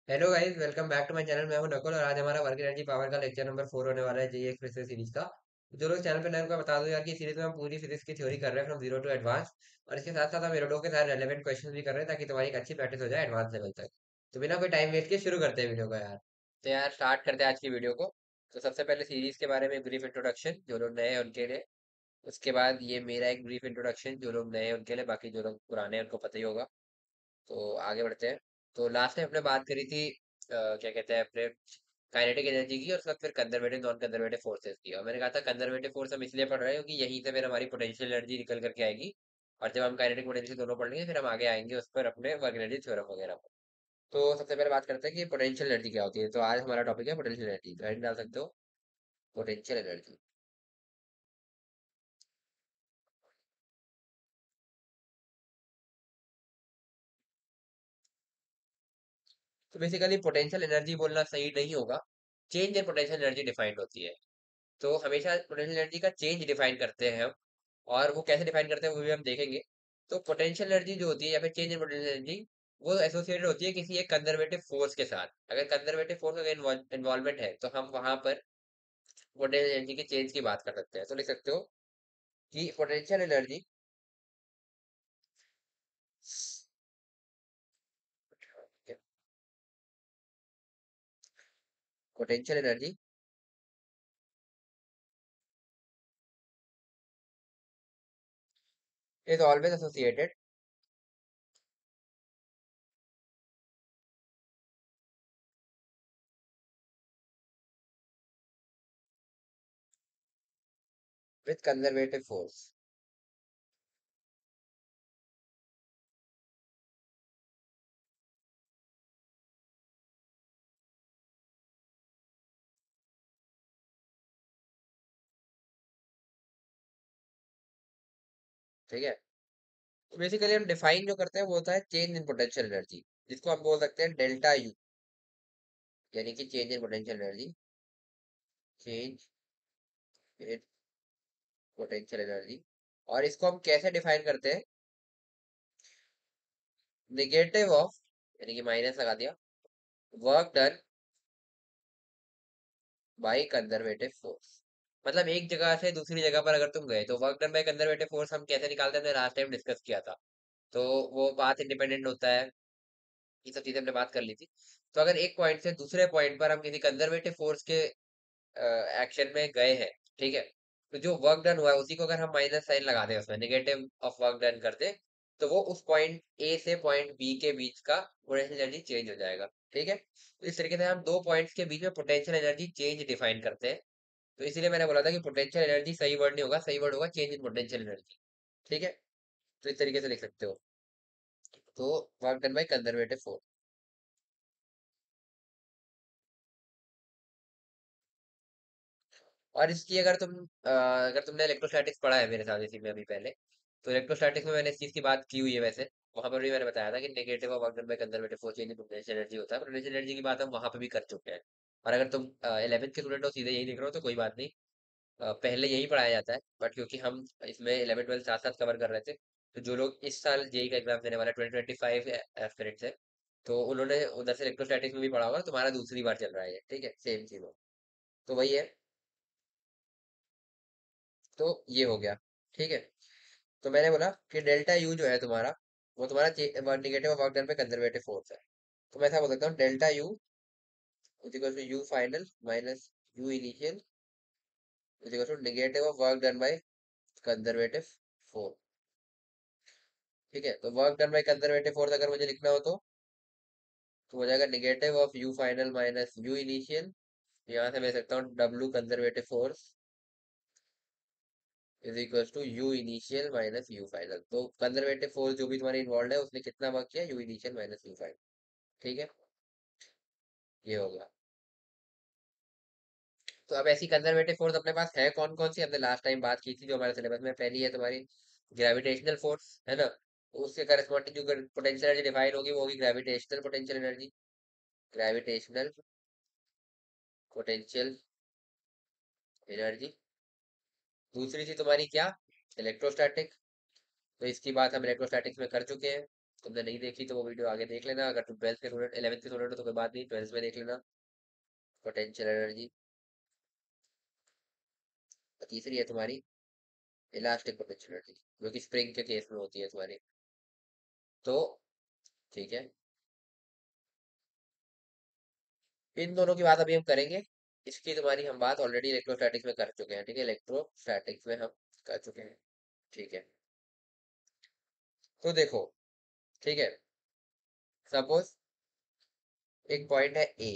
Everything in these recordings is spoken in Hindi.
Hello guys, welcome back to my channel. मैं हूं नकुल और आज हमारा वर्क एनर्जी पावर का लेक्चर नंबर 4 होने वाला है, जी एक्स सीरीज का। जो लोग चैनल पे नए उनको बता दो यार कि सीरीज में हम पूरी फिजिक्स की थ्योरी कर रहे हैं फ्रॉम जीरो टू एडवांस। और इसके साथ साथ हम एरोडो के साथ रेलेवेंट क्वेश्चन भी कर रहे हैं ताकि तुम्हारी एक अच्छी प्रैक्टिस हो जाए एडवांस लेवल तक। तो बिना कोई टाइम वेस्ट के शुरू करते हैं वीडियो को यार। तो यार स्टार्ट करते हैं आज की वीडियो को। तो सबसे पहले सीरीज के बारे में ब्रीफ इंट्रोडक्शन जो लोग नए हैं उनके लिए। उसके बाद ये मेरा एक ब्रीफ इंट्रोडक्शन जो लोग नए हैं उनके लिए, बाकी जो लोग पुराने हैं उनको पता ही होगा। तो आगे बढ़ते हैं। तो लास्ट टाइम हमने बात करी थी क्या कहते हैं अपने काइनेटिक एनर्जी की, और उसके बाद फिर कंजर्वेटिव नॉन कंजर्वेटिव फोर्सेस की। और मैंने कहा था कंजर्वेटिव फोर्स हम इसलिए पढ़ रहे हैं क्योंकि यहीं से फिर हमारी पोटेंशियल एनर्जी निकल करके आएगी। और जब हम काइनेटिक पोटेंशियल दोनों पढ़ लेंगे फिर हम आगे आएंगे उस पर अपने वर्क एनर्जी थ्योरम वगैरह पर। तो सबसे पहले बात करते हैं कि पोटेंशियल एनर्जी क्या होती है। तो आज हमारा टॉपिक है पोटेंशियल एनर्जी। हेडिंग डाल सकते हो, पोटेंशियल एनर्जी। तो बेसिकली पोटेंशियल एनर्जी बोलना सही नहीं होगा। Change in potential energy defined होती है। तो हमेशा पोटेंशियल एनर्जी का चेंज डिफाइन करते हैं हम। और वो कैसे डिफाइन करते हैं वो भी हम देखेंगे। तो पोटेंशियल एनर्जी जो होती है या फिर चेंज इन पोटेंशियल एनर्जी, वो एसोसिएटेड होती है किसी एक कंजर्वेटिव फोर्स के साथ। अगर कंजर्वेटिव फोर्स का इन्वॉल्वमेंट है तो हम वहां पर पोटेंशियल एनर्जी के चेंज की बात कर सकते हैं। तो लिख सकते हो कि potential energy is always associated with conservative force. ठीक है। तो बेसिकली हम डिफाइन जो करते हैं वो होता है चेंज इन पोटेंशियल एनर्जी, जिसको हम बोल सकते हैं डेल्टा यू, यानी कि change in potential energy. Change in potential energy. और इसको हम कैसे डिफाइन करते हैं? नेगेटिव ऑफ, यानी कि माइनस लगा दिया, work done by conservative force. मतलब एक जगह से दूसरी जगह पर अगर तुम गए तो work done by conservative force हम कैसे निकालते हैं, लास्ट टाइम डिस्कस किया था। तो वो बात इंडिपेंडेंट होता है। ये सब चीजें हमने बात कर ली थी। तो अगर एक पॉइंट से दूसरे पॉइंट पर हम किसी कंजर्वेटिव फोर्स के एक्शन में गए हैं, ठीक है, तो जो वर्क डन हुआ है उसी को अगर हम माइनस साइन लगा दें, उसमें नेगेटिव ऑफ वर्क डन कर दें, तो वो उस पॉइंट ए से पॉइंट बी के बीच का पोटेंशियल एनर्जी चेंज हो जाएगा। ठीक है। तो इस तरीके से हम दो पॉइंट्स के बीच में पोटेंशियल एनर्जी चेंज डिफाइन करते हैं। तो इसीलिए मैंने बोला था कि पोटेंशियल एनर्जी सही वर्ड नहीं होगा, सही वर्ड होगा चेंज इन पोटेंशियल एनर्जी। ठीक है। तो इस तरीके से लिख सकते हो। तो work done by conservative force. और इसकी अगर तुमने इलेक्ट्रोस्टैटिक्स पढ़ा है मेरे साथ इसी में अभी पहले, तो इलेक्ट्रोस्टैटिक्स में मैंने इस चीज की बात की हुई है वैसे। वहां पर भी मैंने बताया था कि नेगेटिव और work done by conservative force change in potential energy होता है। पोटेंशियल एनर्जी की बात हम वहां पे भी कर चुके हैं। और अगर तुम 11th के स्टूडेंट हो, सीधे यही लिख रहे हो, तो कोई बात नहीं। पहले यही पढ़ाया जाता है, बट क्योंकि हम इसमें 11 12 साथ साथ कवर कर रहे थे, तो जो लोग इस साल जेई का एग्जाम देने वाले 2025 एस्पिरेंट्स है, तो उन्होंने उधर से इलेक्ट्रोस्टैटिक्स में भी पढ़ा होगा। तुम्हारा दूसरी बार चल रहा है ये, ठीक है, सेम चीज हो। तो वही है। तो ये हो गया। ठीक है। तो मैंने बोला कि डेल्टा यू जो है तुम्हारा, वो तुम्हारा निगेटिव वर्क डन पे कंजर्वेटिव फोर्स है। तो मैं ऐसा बोल सकता हूँ delta U is equal to U final minus U initial is equal to negative of work done by conservative force. ठीक है। तो work done by conservative force अगर मुझे लिखना हो तो हो जाएगा negative of U final minus U initial. यहाँ से मैं लिख सकता हूँ W conservative force is equal to U initial minus U final. तो कंजर्वेटिव फोर्स जो भी तुम्हारी इन्वॉल्व है उसने कितना वर्क किया, U initial minus U final. ठीक है। ये हो गया। तो अब ऐसी कंजर्वेटिव फोर्स अपने पास है कौन कौन सी, हमने लास्ट टाइम बात की थी। जो हमारे सिलेबस में पहली है तुम्हारी ग्रेविटेशनल फोर्स, है ना। तो उसके करस्पॉन्डिंग जो पोटेंशियल एनर्जी डिफाइन होगी वो होगी gravitational potential energy. Gravitational potential energy. दूसरी थी तुम्हारी क्या, इलेक्ट्रोस्टैटिक। तो इसकी बात हम इलेक्ट्रोस्टैटिक्स में कर चुके हैं। तुमने नहीं देखी तो वो वीडियो आगे देख लेना, अगर तुम 12th के स्टूडेंट 11th के स्टूडेंट हो तो कोई बात नहीं, 12th में देख लेना। Potential energy. तीसरी है तुम्हारी इलास्टिक पोटेंशियल एनर्जी, जो कि स्प्रिंग के केस में होती है तुम्हारी। तो ठीक है, इन दोनों की बात अभी हम करेंगे। इसकी तुम्हारी हम बात ऑलरेडी इलेक्ट्रोस्टैटिक्स में कर चुके हैं, ठीक है, इलेक्ट्रोस्टैटिक्स में हम कर चुके हैं। ठीक है, तो देखो, ठीक है, सपोज एक पॉइंट है ए,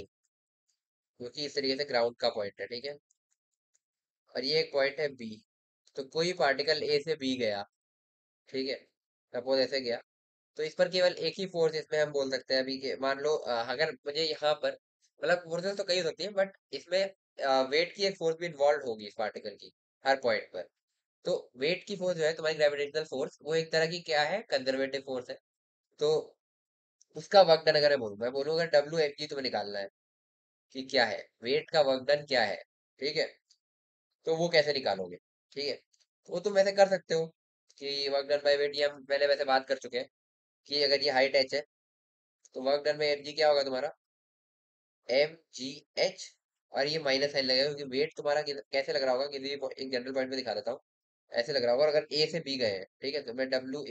जो कि इस तरीके से ग्राउंड का पॉइंट है, ठीक है, और ये एक पॉइंट है बी। तो कोई पार्टिकल ए से बी गया, ठीक है, सपोज ऐसे गया, तो इस पर केवल एक ही फोर्स इसमें हम बोल सकते हैं अभी के, मान लो अगर मुझे यहाँ पर, मतलब फोर्सेस तो कई हो सकती है, बट इसमें वेट की एक फोर्स भी इन्वॉल्व होगी इस पार्टिकल की, हर पॉइंट पर। तो वेट की फोर्स जो है तुम्हारी ग्रेविटेशनल फोर्स, वो एक तरह की क्या है, कंजर्वेटिव फोर्स है। तो उसका वर्क डन अगर मैं बोलूंगा डब्ल्यू एफ जी तुम्हें निकालना है कि क्या है वेट का वर्क डन क्या है, ठीक है, तो वो कैसे निकालोगे, ठीक है, तो वो तुम वैसे कर सकते हो कि वर्क डन बाय वेट, ये हम पहले वैसे बात कर चुके हैं कि अगर ये हाइट एच है, तो वर्क डन में एफ जी क्या होगा तुम्हारा, एम जी एच, और ये माइनस साइन लगेगा क्योंकि वेट तुम्हारा कैसे लग रहा होगा, किसी एक जनरल पॉइंट पे दिखा देता हूँ, ऐसे लग रहा होगा। और अगर ए से बी गए हैं, ठीक है, तो मैं डब्ल्यू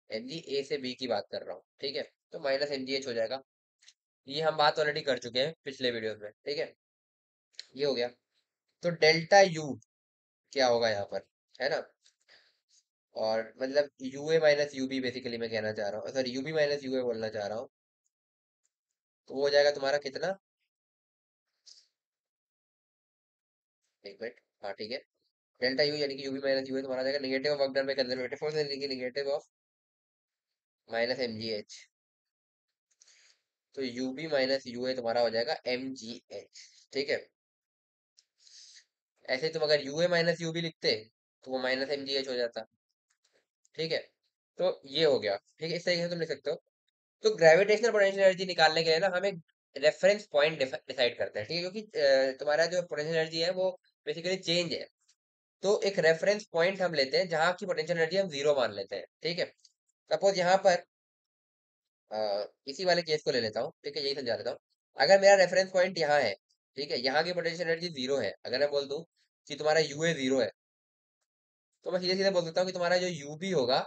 एम जी ए से बी की बात कर रहा हूँ, ठीक है, तो माइनस एम जी एच हो जाएगा। ये हम बात ऑलरेडी कर चुके हैं पिछले वीडियो में, ठीक है, ये हो गया। तो डेल्टा यू क्या होगा यहाँ पर, है ना, और मतलब U A minus U B basically मैं कहना चाह रहा हूँ, sorry U B minus U A बोलना चाह रहा हूँ। तो वो हो जाएगा तुम्हारा कितना, एक मिनट, हाँ ठीक है, डेल्टा यू यानी कि यूवी माइनस यू है तुम्हारा आ जाएगा negative work done by conservative force यानी कि negative of minus M G H. तो यूबी माइनस यू ए तुम्हारा हो जाएगा एम जी एच, ठीक है। ऐसे तुम अगर U A minus U B लिखते तो वो माइनस एम जी एच हो जाता, ठीक है। तो ये हो गया, ठीक है, इस तरीके से तुम लिख सकते हो। तो ग्रेविटेशनल पोटेंशियल एनर्जी निकालने के लिए ना हम एक रेफरेंस पॉइंट डिसाइड करते हैं, ठीक है, क्योंकि तुम्हारा जो पोटेंशियल एनर्जी है वो बेसिकली चेंज है। तो एक रेफरेंस पॉइंट हम लेते हैं जहाँ की पोटेंशियल एनर्जी हम जीरो मान लेते हैं, ठीक है। सपोज यहाँ पर इसी वाले केस को ले लेता हूँ, ठीक है, यही समझा लेता हूँ। अगर मेरा रेफरेंस पॉइंट यहाँ है, ठीक है, यहाँ की पोटेंशियल एनर्जी जीरो है, अगर मैं बोल दूँ कि तुम्हारा यू ए जीरो है, तो मैं सीधे सीधे बोल सकता हूँ कि तुम्हारा जो यू बी होगा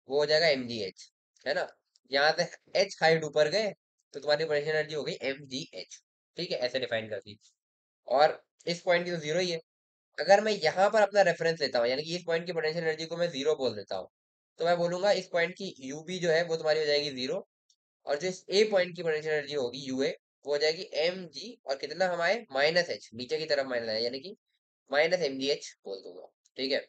वो हो जाएगा एम जी एच, है ना। यहाँ से एच हाइट ऊपर गए तो तुम्हारी पोटेंशियल एनर्जी हो गई एम जी एच, ठीक है, ऐसे डिफाइन कर दी। और इस पॉइंट की तो जीरो ही है। अगर मैं यहाँ पर अपना रेफरेंस लेता हूँ, यानी कि इस पॉइंट की पोटेंशियल एनर्जी को मैं जीरो बोल देता हूँ, तो मैं बोलूंगा इस पॉइंट की यू बी जो है वो तुम्हारी हो जाएगी जीरो, और जो इस ए पॉइंट की पोटेंशियल एनर्जी होगी यूए, वो हो जाएगी एम जी, और कितना हमारे माइनस एच, नीचे की तरफ माइनस है, यानी कि माइनस एम जी एच बोल दूंगा, ठीक है।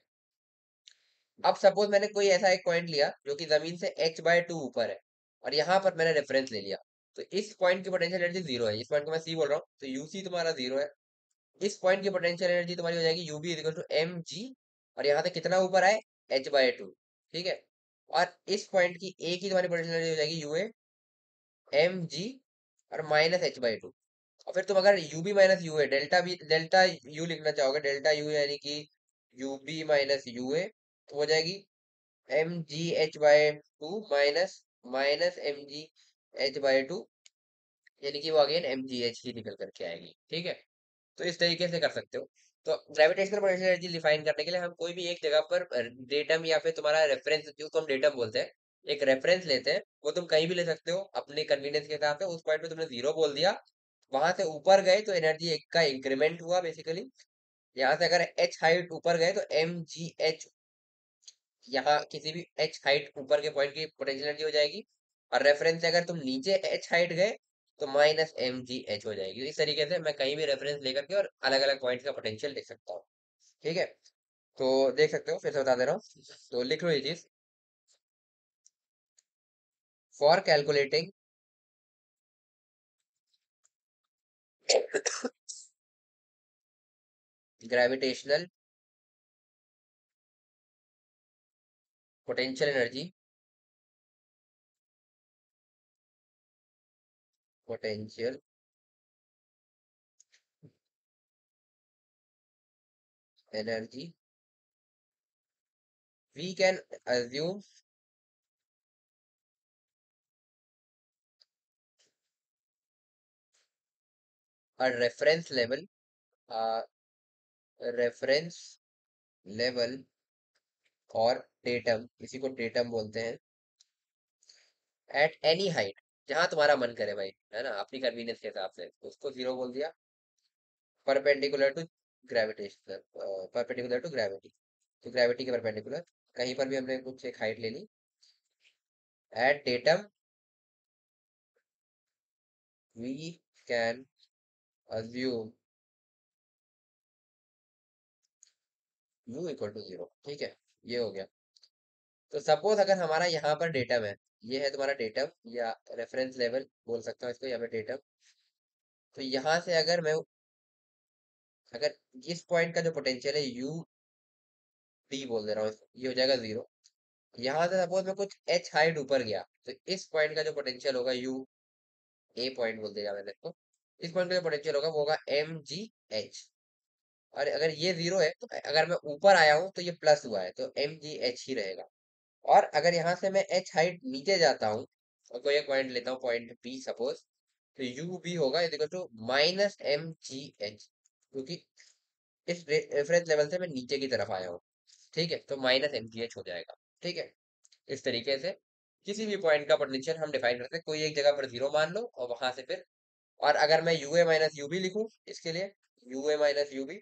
अब सपोज मैंने कोई ऐसा एक पॉइंट लिया जो कि जमीन से एच बाय टू ऊपर है, और यहाँ पर मैंने रेफरेंस ले लिया, तो इस पॉइंट की पोटेंशियल एनर्जी जीरो है, इस पॉइंट को मैं सी बोल रहा हूँ, तो यू सी तुम्हारा जीरो है। इस पॉइंट की पोटेंशियल एनर्जी तुम्हारी हो जाएगी U B equal to M G, और यहाँ से कितना ऊपर आए, एच बाय टू, ठीक है। और इस पॉइंट की ए की तुम्हारी पोटेंशियल एनर्जी हो जाएगी यू एम जी और माइनस एच बाई टू। और फिर तुम अगर U B minus U A delta U लिखना चाहोगे, डेल्टा यू यानी कि U B minus U A, तो हो जाएगी M G H by two minus minus M G H by two, यानी कि वो अगेन एम जी एच ही निकल करके आएगी, ठीक है। तो इस तरीके से कर सकते हो। तो ग्रेविटेशनल पोटेंशियल एनर्जी डिफाइन करने के लिए हम कोई भी एक जगह पर डेटम या फिर तुम्हारा रेफरेंस, जिसको हम डेटम बोलते हैं, एक रेफरेंस लेते हैं, वो तुम कहीं भी ले सकते हो अपने कन्वीनियंस के हिसाब से। उस पॉइंट पे तुमने जीरो बोल दिया, वहां से ऊपर गए तो एनर्जी एक का इंक्रीमेंट हुआ बेसिकली। यहाँ से अगर एच हाइट ऊपर गए तो एम जी एच, यहाँ किसी भी एच हाइट ऊपर के पॉइंट की पोटेंशियल एनर्जी हो जाएगी। और रेफरेंस से अगर तुम नीचे एच हाइट गए तो माइनस एम जी एच हो जाएगी। तो इस तरीके से मैं कहीं भी रेफरेंस लेकर के और अलग अलग पॉइंट का पोटेंशियल लिख सकता हूँ, ठीक है। तो देख सकते हो, फिर से बता दे रहा हूँ, तो लिख लो ये चीज। For calculating gravitational potential energy, potential energy, we can assume और रेफरेंस लेवल और डेटम, इसी को डेटम बोलते हैं, एट एनी हाइट, जहां तुम्हारा मन करे भाई, है ना, अपनी कन्वीनियंस के हिसाब से उसको जीरो बोल दिया, perpendicular to gravitation, perpendicular to gravity, तो ग्रेविटी के परपेंडिकुलर कहीं पर भी हमने कुछ एक हाइट ले ली, at datum we can assume u equal to zero. ठीक है, ये हो गया। तो सपोज अगर हमारा यहाँ पर डेटम है, ये है तुम्हारा डेटम या रेफरेंस लेवल बोल सकता हूँ इसको, यहाँ पे डेटम, तो यहाँ से अगर मैं, अगर इस पॉइंट का जो पोटेंशियल है यू डी बोल दे रहा हूँ इसको, ये हो जाएगा जीरो। यहाँ से सपोज मैं कुछ एच हाइट ऊपर गया, तो इस पॉइंट का जो पोटेंशियल होगा यू, ए पॉइंट बोल दिया मैंने इसको, इस पॉइंट का जो पोटेंशियल होगा वो होगा एम जी एच। और अगर ये जीरो है तो अगर मैं ऊपर आया हूँ तो ये प्लस हुआ है, तो एम जी एच ही रहेगा। और अगर यहाँ से मैं एच हाइट नीचे जाता हूँ, और कोई एक पॉइंट लेता हूँ, पॉइंट बी सपोज, तो यू बी होगा is equal to minus M G H, क्योंकि इस रेफरेंस लेवल से मैं नीचे की तरफ आया हूँ। ठीक है, तो माइनस एम जी एच हो जाएगा। ठीक है, इस तरीके से किसी भी पॉइंट का पोटेंशियल हम डिफाइन करते हैं, कोई एक जगह पर जीरो मान लो और वहां से फिर, और अगर मैं U A minus U B लिखूँ इसके लिए, U A minus U B,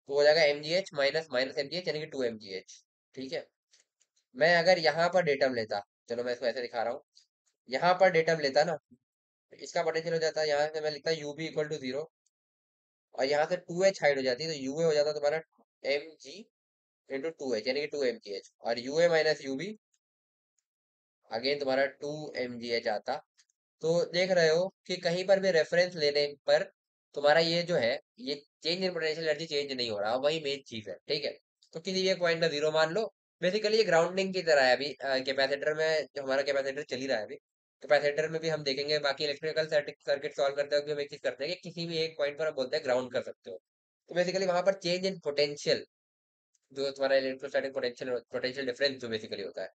तो हो जाएगा M G H minus minus M G H, यानी कि टू एम जी एच। ठीक है, मैं अगर यहाँ पर डेटम लेता, चलो मैं इसको ऐसे दिखा रहा हूँ, यहाँ पर डेटम लेता ना, तो इसका पोटेंशियल हो जाता है, यहाँ से मैं लिखता U B equal to zero, और यहाँ से टू एच हाइट हो जाती है, तो यू ए हो जाता तुम्हारा M G into two H, यानी कि टू एम जी एच, और U A minus U B again तुम्हारा टू एम जी एच आता। तो देख रहे हो कि कहीं पर भी रेफरेंस लेने पर तुम्हारा ये जो है, ये change in potential energy change नहीं हो रहा, वही मेन चीज है। ठीक है, तो किसी एक पॉइंट का जीरो मान लो, बेसिकली ये ग्राउंडिंग की तरह है। अभी कैपेसिटर में, जो हमारा कैपेसिटर चल ही रहा है अभी, कैपेसिटर में भी हम देखेंगे, बाकी इलेक्ट्रिकल सर्किट सॉल्व करते हुए भी हम एक चीज करते हैं कि किसी भी एक पॉइंट पर हम बोलते हैं ग्राउंड कर सकते हो, तो बेसिकली वहां पर चेंज इन पोटेंशियल, जो तुम्हारा इलेक्ट्रोस्टैटिक पोटेंशियल पोटेंशियल डिफरेंस जो बेसिकली होता है,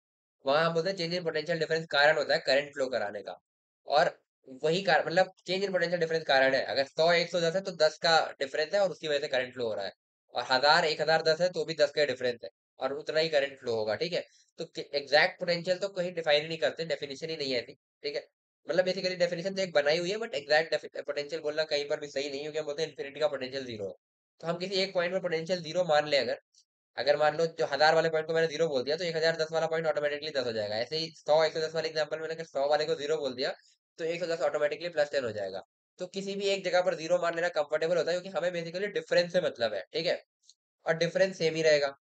वहां हम बोलते हैं चेंज इन पोटेंशियल डिफरेंस कारण होता है करंट फ्लो कराने का। और वही कारण, मतलब चेंज इन पोटेंशियल डिफरेंस कारण है, अगर 100 110 है तो 10 का डिफरेंस है और उसकी वजह से करंट फ्लो हो रहा है, और 1000 1010 है तो भी 10 का डिफरेंस है और उतना ही करंट फ्लो होगा। ठीक है, तो एग्जैक्ट पोटेंशियल तो कहीं डिफाइन ही नहीं करते, डेफिनेशन ही नहीं है ऐसी। ठीक है, मतलब बेसिकली डेफिनेशन तो एक बनाई हुई है, बट एग्जैक्ट पोटेंशियल बोलना कहीं पर भी सही नहीं है, क्योंकि हम बोलते हैं इन्फिनिटी का पोटेंशियल जीरो है। तो हम किसी एक पॉइंट पर पोटेंशियल जीरो मान ले, अगर अगर मान लो जो 1000 वाले पॉइंट को मैंने जीरो बोल दिया, तो 1010 वाला पॉइंट ऑटोमेटिकली 10 हो जाएगा। ऐसे ही 100 110 वाले एग्जांपल में मैंने 100 वाले को जीरो बोल दिया, तो 110 ऑटोमेटिकली प्लस 10 हो जाएगा। तो किसी भी एक जगह पर जीरो मान लेना कंफर्टेबल होता है, क्योंकि हमें बेसिकली डिफरेंस से मतलब है। ठीक है, और डिफरेंस सेम ही रहेगा,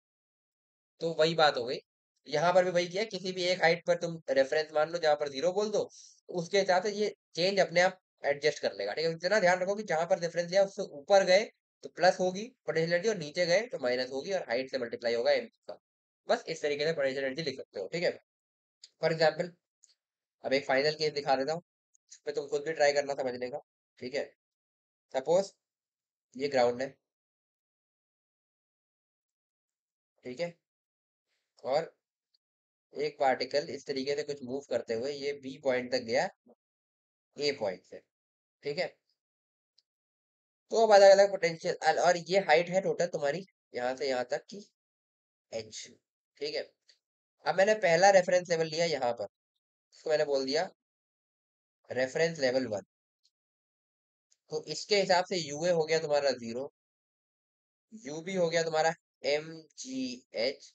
तो वही बात हो गई। यहाँ पर भी वही किया, किसी भी एक हाइट पर तुम रेफरेंस मान लो, जहां पर जीरो बोल दो, उसके हिसाब से ये चेंज अपने आप एडजस्ट कर लेगा। ठीक है, इतना ध्यान रखो कि जहां पर रेफरेंस लिया उससे ऊपर गए तो प्लस होगी पोटेंशियल एनर्जी, और नीचे गए तो माइनस होगी, और हाइट से मल्टीप्लाई होगा एम का। बस इस तरीके से पोटेंशियल एनर्जी लिख सकते हो। ठीक है, फॉर एग्जाम्पल अब एक फाइनल केस दिखा देता हूँ, इसमें तुम खुद भी ट्राई करना समझने का। ठीक है, सपोज ये ग्राउंड है। ठीक है, और एक पार्टिकल इस तरीके से कुछ मूव करते हुए ये बी पॉइंट तक गया, ए पॉइंट से। ठीक है, तो अब अलग अलग पोटेंशियल, और ये हाइट है टोटल तुम्हारी यहाँ से यहाँ तक की एच। ठीक है, अब मैंने पहला रेफरेंस लेवल लिया यहाँ पर, इसको मैंने बोल दिया रेफरेंस लेवल वन। तो इसके हिसाब से यूए हो गया तुम्हारा जीरो, यू भी हो गया तुम्हारा एम जी एच,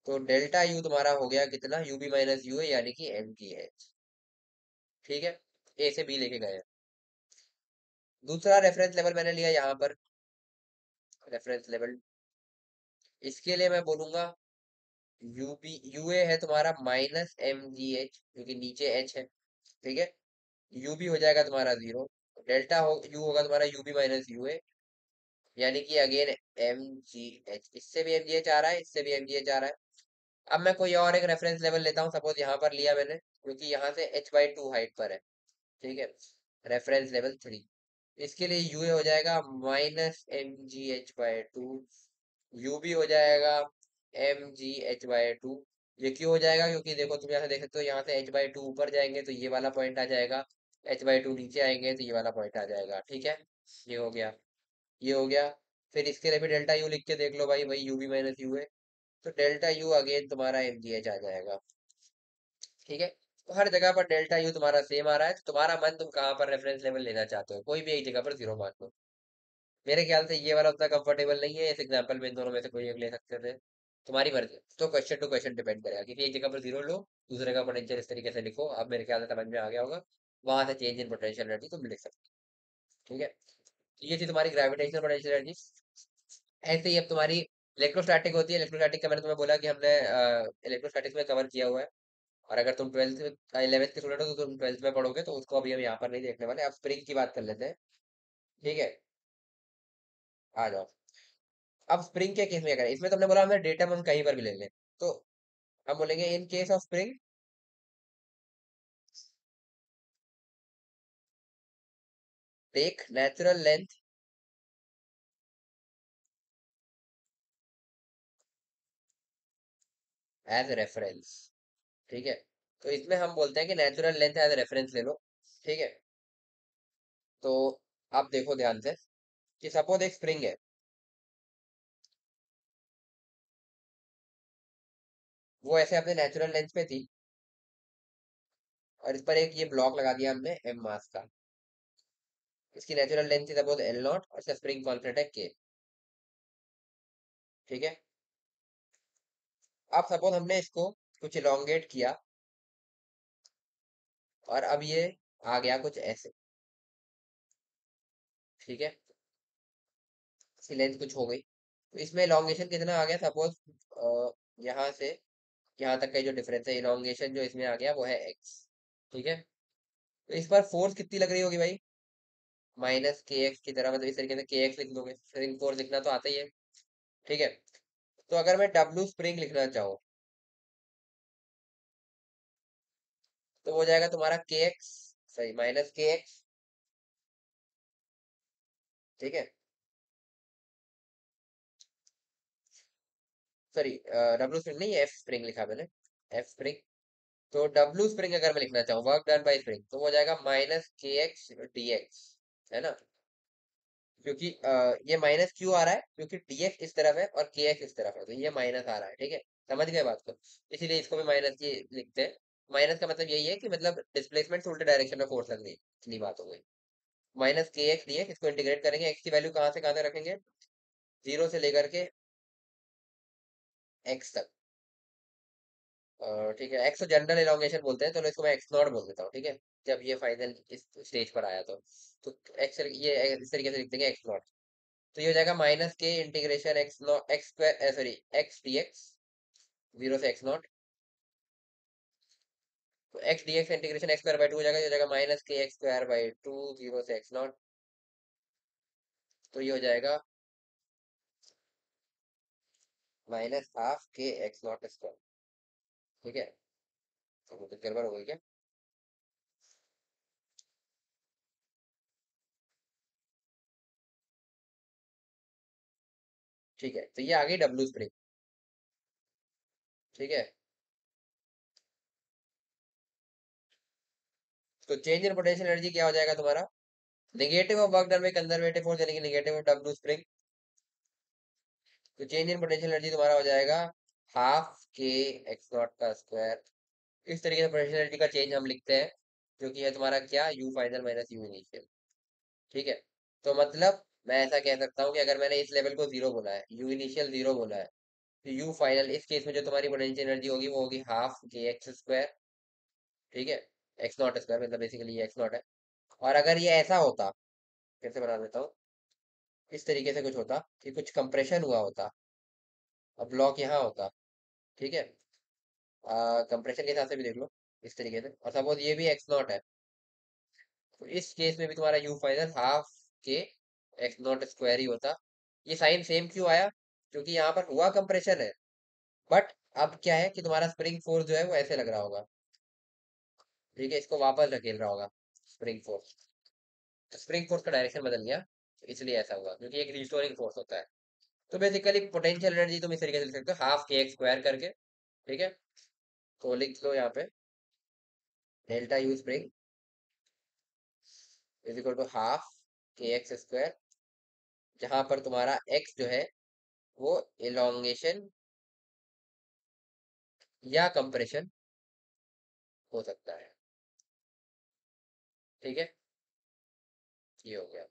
तो डेल्टा यू तुम्हारा हो गया कितना, यू बी माइनस यू ए, यानी कि एम जी एच। ठीक है, ए से बी लेके गए। दूसरा रेफरेंस लेवल मैंने लिया यहाँ पर, रेफरेंस लेवल, इसके लिए मैं बोलूंगा यूबी, यूए है तुम्हारा माइनस एम जी एच, क्योंकि नीचे एच है। ठीक है, यू भी हो जाएगा तुम्हारा जीरो, डेल्टा हो यू होगा तुम्हारा यू बी माइनस यू ए, यानी कि अगेन एम जी एच, इससे भी एम जी एच आ रहा है, इससे भी एम जी एच आ रहा है। अब मैं कोई और एक रेफरेंस लेवल लेता हूँ, सपोज यहाँ पर लिया मैंने, क्योंकि यहाँ से एच बाई टू हाइट पर है। ठीक है, रेफरेंस लेवल थ्री, इसके लिए यू ए हो जाएगा minus M G H by two, U भी हो जाएगा M G H by two. ये क्यों हो जाएगा, क्योंकि देखो तुम यहाँ से देख सकते हो, यहाँ से एच बाई टू ऊपर जाएंगे तो ये वाला पॉइंट आ जाएगा, H/2 नीचे आएंगे तो ये वाला पॉइंट आ जाएगा। ठीक है, ये हो गया, ये हो गया। फिर इसके लिए भी डेल्टा यू लिख के देख लो भाई, वही यू बी माइनस यू है, तो डेल्टा यू अगेन तुम्हारा एम जी एच आ जाएगा। ठीक है, तो हर जगह पर डेल्टा यू तुम्हारा सेम आ रहा है, तो तुम्हारा मन तुम कहाँ पर रेफरेंस लेवल लेना चाहते हो, कोई भी एक जगह पर जीरो मान लो। मेरे ख्याल से ये वाला उतना कंफर्टेबल नहीं है, इस एग्जांपल में इन दोनों में से कोई एक ले सकते थे, तुम्हारी मर्जी। तो क्वेश्चन टू क्वेश्चन डिपेंड करेगा, किसी एक जगह पर जीरो लो, दूसरे का पोटेंशियल इस तरीके से लिखो। अब मेरे ख्याल से समझ में आ गया होगा, वहां से चेंज इन पोटेंशियल एनर्जी तुम लिख सकते हो। ठीक है, तो ये थी तुम्हारी ग्रेविटेशनल पोटेंशियल एनर्जी। ऐसे ही अब तुम्हारी इलेक्ट्रोस्टैटिक होती है। इलेक्ट्रोस्टैटिक का मैंने तुम्हें बोला कि हमने इलेक्ट्रोस्टैटिक्स में कवर किया हुआ है, और अगर तुम 12th 11th के स्टूडेंट हो तो तुम 12th में पढ़ोगे, तो उसको अभी हम यहाँ पर नहीं देखने वाले। अब स्प्रिंग की बात कर लेते हैं। ठीक है, आ जाओ। अब स्प्रिंग के केस में क्या करें, इसमें तुमने बोला हमें डेटम हम कहीं पर भी ले लें, तो हम बोलेंगे in case of spring take natural length as reference. ठीक है, तो इसमें हम बोलते हैं कि नेचुरल लेंथ एज रेफरेंस ले लो। ठीक है, तो आप देखो ध्यान से कि सपोज एक स्प्रिंग है, वो ऐसे अपने नेचुरल लेंथ पे थी, और इस पर एक ये ब्लॉक लगा दिया हमने एम मास का। इसकी नेचुरल लेंथ थी सपोज एल नॉट, और इसका स्प्रिंग कॉन्स्टेंट है के। ठीक है, अब सपोज हमने इसको कुछ इलोंगेट किया, और अब ये आ गया कुछ ऐसे। ठीक है, इसकी लेंथ कुछ हो गई, तो इसमें इलोंगेशन कितना आ गया, सपोज यहाँ से यहाँ तक का जो डिफरेंस है, इलोंगेशन जो इसमें आ गया वो है एक्स। ठीक है, तो इस पर फोर्स कितनी लग रही होगी भाई, माइनस के एक्स की तरह, मतलब इस तरीके से के एक्स लिख दोगे, स्प्रिंग फोर्स लिखना तो आता ही है। ठीक है, तो अगर मैं डब्ल्यू स्प्रिंग लिखना चाहूँ, तो हो जाएगा तुम्हारा के एक्स, सही, माइनस के एक्स। ठीक है, सॉरी, डब्ल्यू स्प्रिंग नहीं, एफ स्प्रिंग लिखा मैंने, एफ स्प्रिंग। तो डब्ल्यू स्प्रिंग अगर मैं लिखना चाहूँ, वर्क डन बाय स्प्रिंग, तो हो जाएगा माइनस के एक्स डी एक्स, है ना। क्योंकि ये माइनस क्यों आ रहा है, क्योंकि dx इस तरफ है और kx इस तरफ है, तो ये माइनस आ रहा है। ठीक है, समझ गए बात को, इसीलिए इसको भी माइनस ये लिखते हैं। माइनस का मतलब यही है कि मतलब डिस्प्लेसमेंट से उल्टे डायरेक्शन में फोर्स लग रही है, इतनी बात हो गई। माइनस के एक्स डी एक्स, इसको इंटीग्रेट करेंगे, एक्स की वैल्यू कहाँ तक रखेंगे, जीरो से लेकर के एक्स तक। ठीक है, एक्स जनरल इलोंगेशन बोलते हैं, चलो इसको मैं एक्स नॉट बोल देता हूँ। ठीक है, जब ये फाइनल इस स्टेज पर आया तो एक्स, ये इस तरीके से लिख देंगे एक्स नॉट। तो ये हो जाएगा माइनस के integration x not x square, sorry, x D x, zero से एक्स नॉट। तो x D x integration x square by two हो जाएगा, ये हो जाएगा माइनस के X square by two, zero से एक्स नॉट। तो ये हो जाएगा minus half K x not square. ठीक है, तो कुछ गड़बड़ हो गई क्या। ठीक है, तो ये आ गई डब्ल्यू स्प्रिंग। ठीक है, तो चेंज इन पोटेंशियल एनर्जी क्या हो जाएगा तुम्हारा, negative of work done by conservative force, यानी कि नेगेटिव ऑफ डब्ल्यू स्प्रिंग। तो चेंज इन पोटेंशियल एनर्जी तुम्हारा हो जाएगा हाफ के एक्स नॉट का स्क्वायर। इस तरीके से पोटेंशियल एनर्जी का चेंज हम लिखते हैं, जो कि है तुम्हारा क्या, you final minus U initial. ठीक है, तो मतलब मैं ऐसा कह सकता हूँ कि अगर मैंने इस लेवल को जीरो बोला है, यू इनिशियल जीरो बोला है, तो यू फाइनल इस केस में जो तुम्हारी पोटेंशियल एनर्जी होगी वो होगी हाफ के एक्स स्क्वायर। ठीक है, एक्स नॉट स्क्वायर, मतलब बेसिकली ये एक्स नॉट है। और अगर ये ऐसा होता, फिर से बना देता हूँ, इस तरीके से कुछ होता कि कुछ कंप्रेशन हुआ होता, और ब्लॉक यहाँ होता। ठीक है, कंप्रेशन के हिसाब से भी देख लो इस तरीके से, और सपोज ये भी एक्स नॉट है, तो इस केस में भी तुम्हारा you final half K x not square ही होता। ये साइन सेम क्यों आया, क्योंकि यहाँ पर हुआ कंप्रेशन है, बट अब क्या है कि तुम्हारा स्प्रिंग फोर्स जो है वो ऐसे लग रहा होगा। ठीक है, इसको वापस धकेल रहा होगा स्प्रिंग फोर्स, तो स्प्रिंग फोर्स का डायरेक्शन बदल गया, तो इसलिए ऐसा हुआ, क्योंकि एक रिस्टोरिंग फोर्स होता है। तो बेसिकली पोटेंशियल एनर्जी तुम इस तरीके से लिख सकते हो, हाफ के एक्स स्क्वायर करके। ठीक है, तो लिख लो यहाँ पे delta U spring is equal to half K X square, जहां पर तुम्हारा एक्स जो है वो इलोंगेशन या कंप्रेशन हो सकता है। ठीक है, ये हो गया।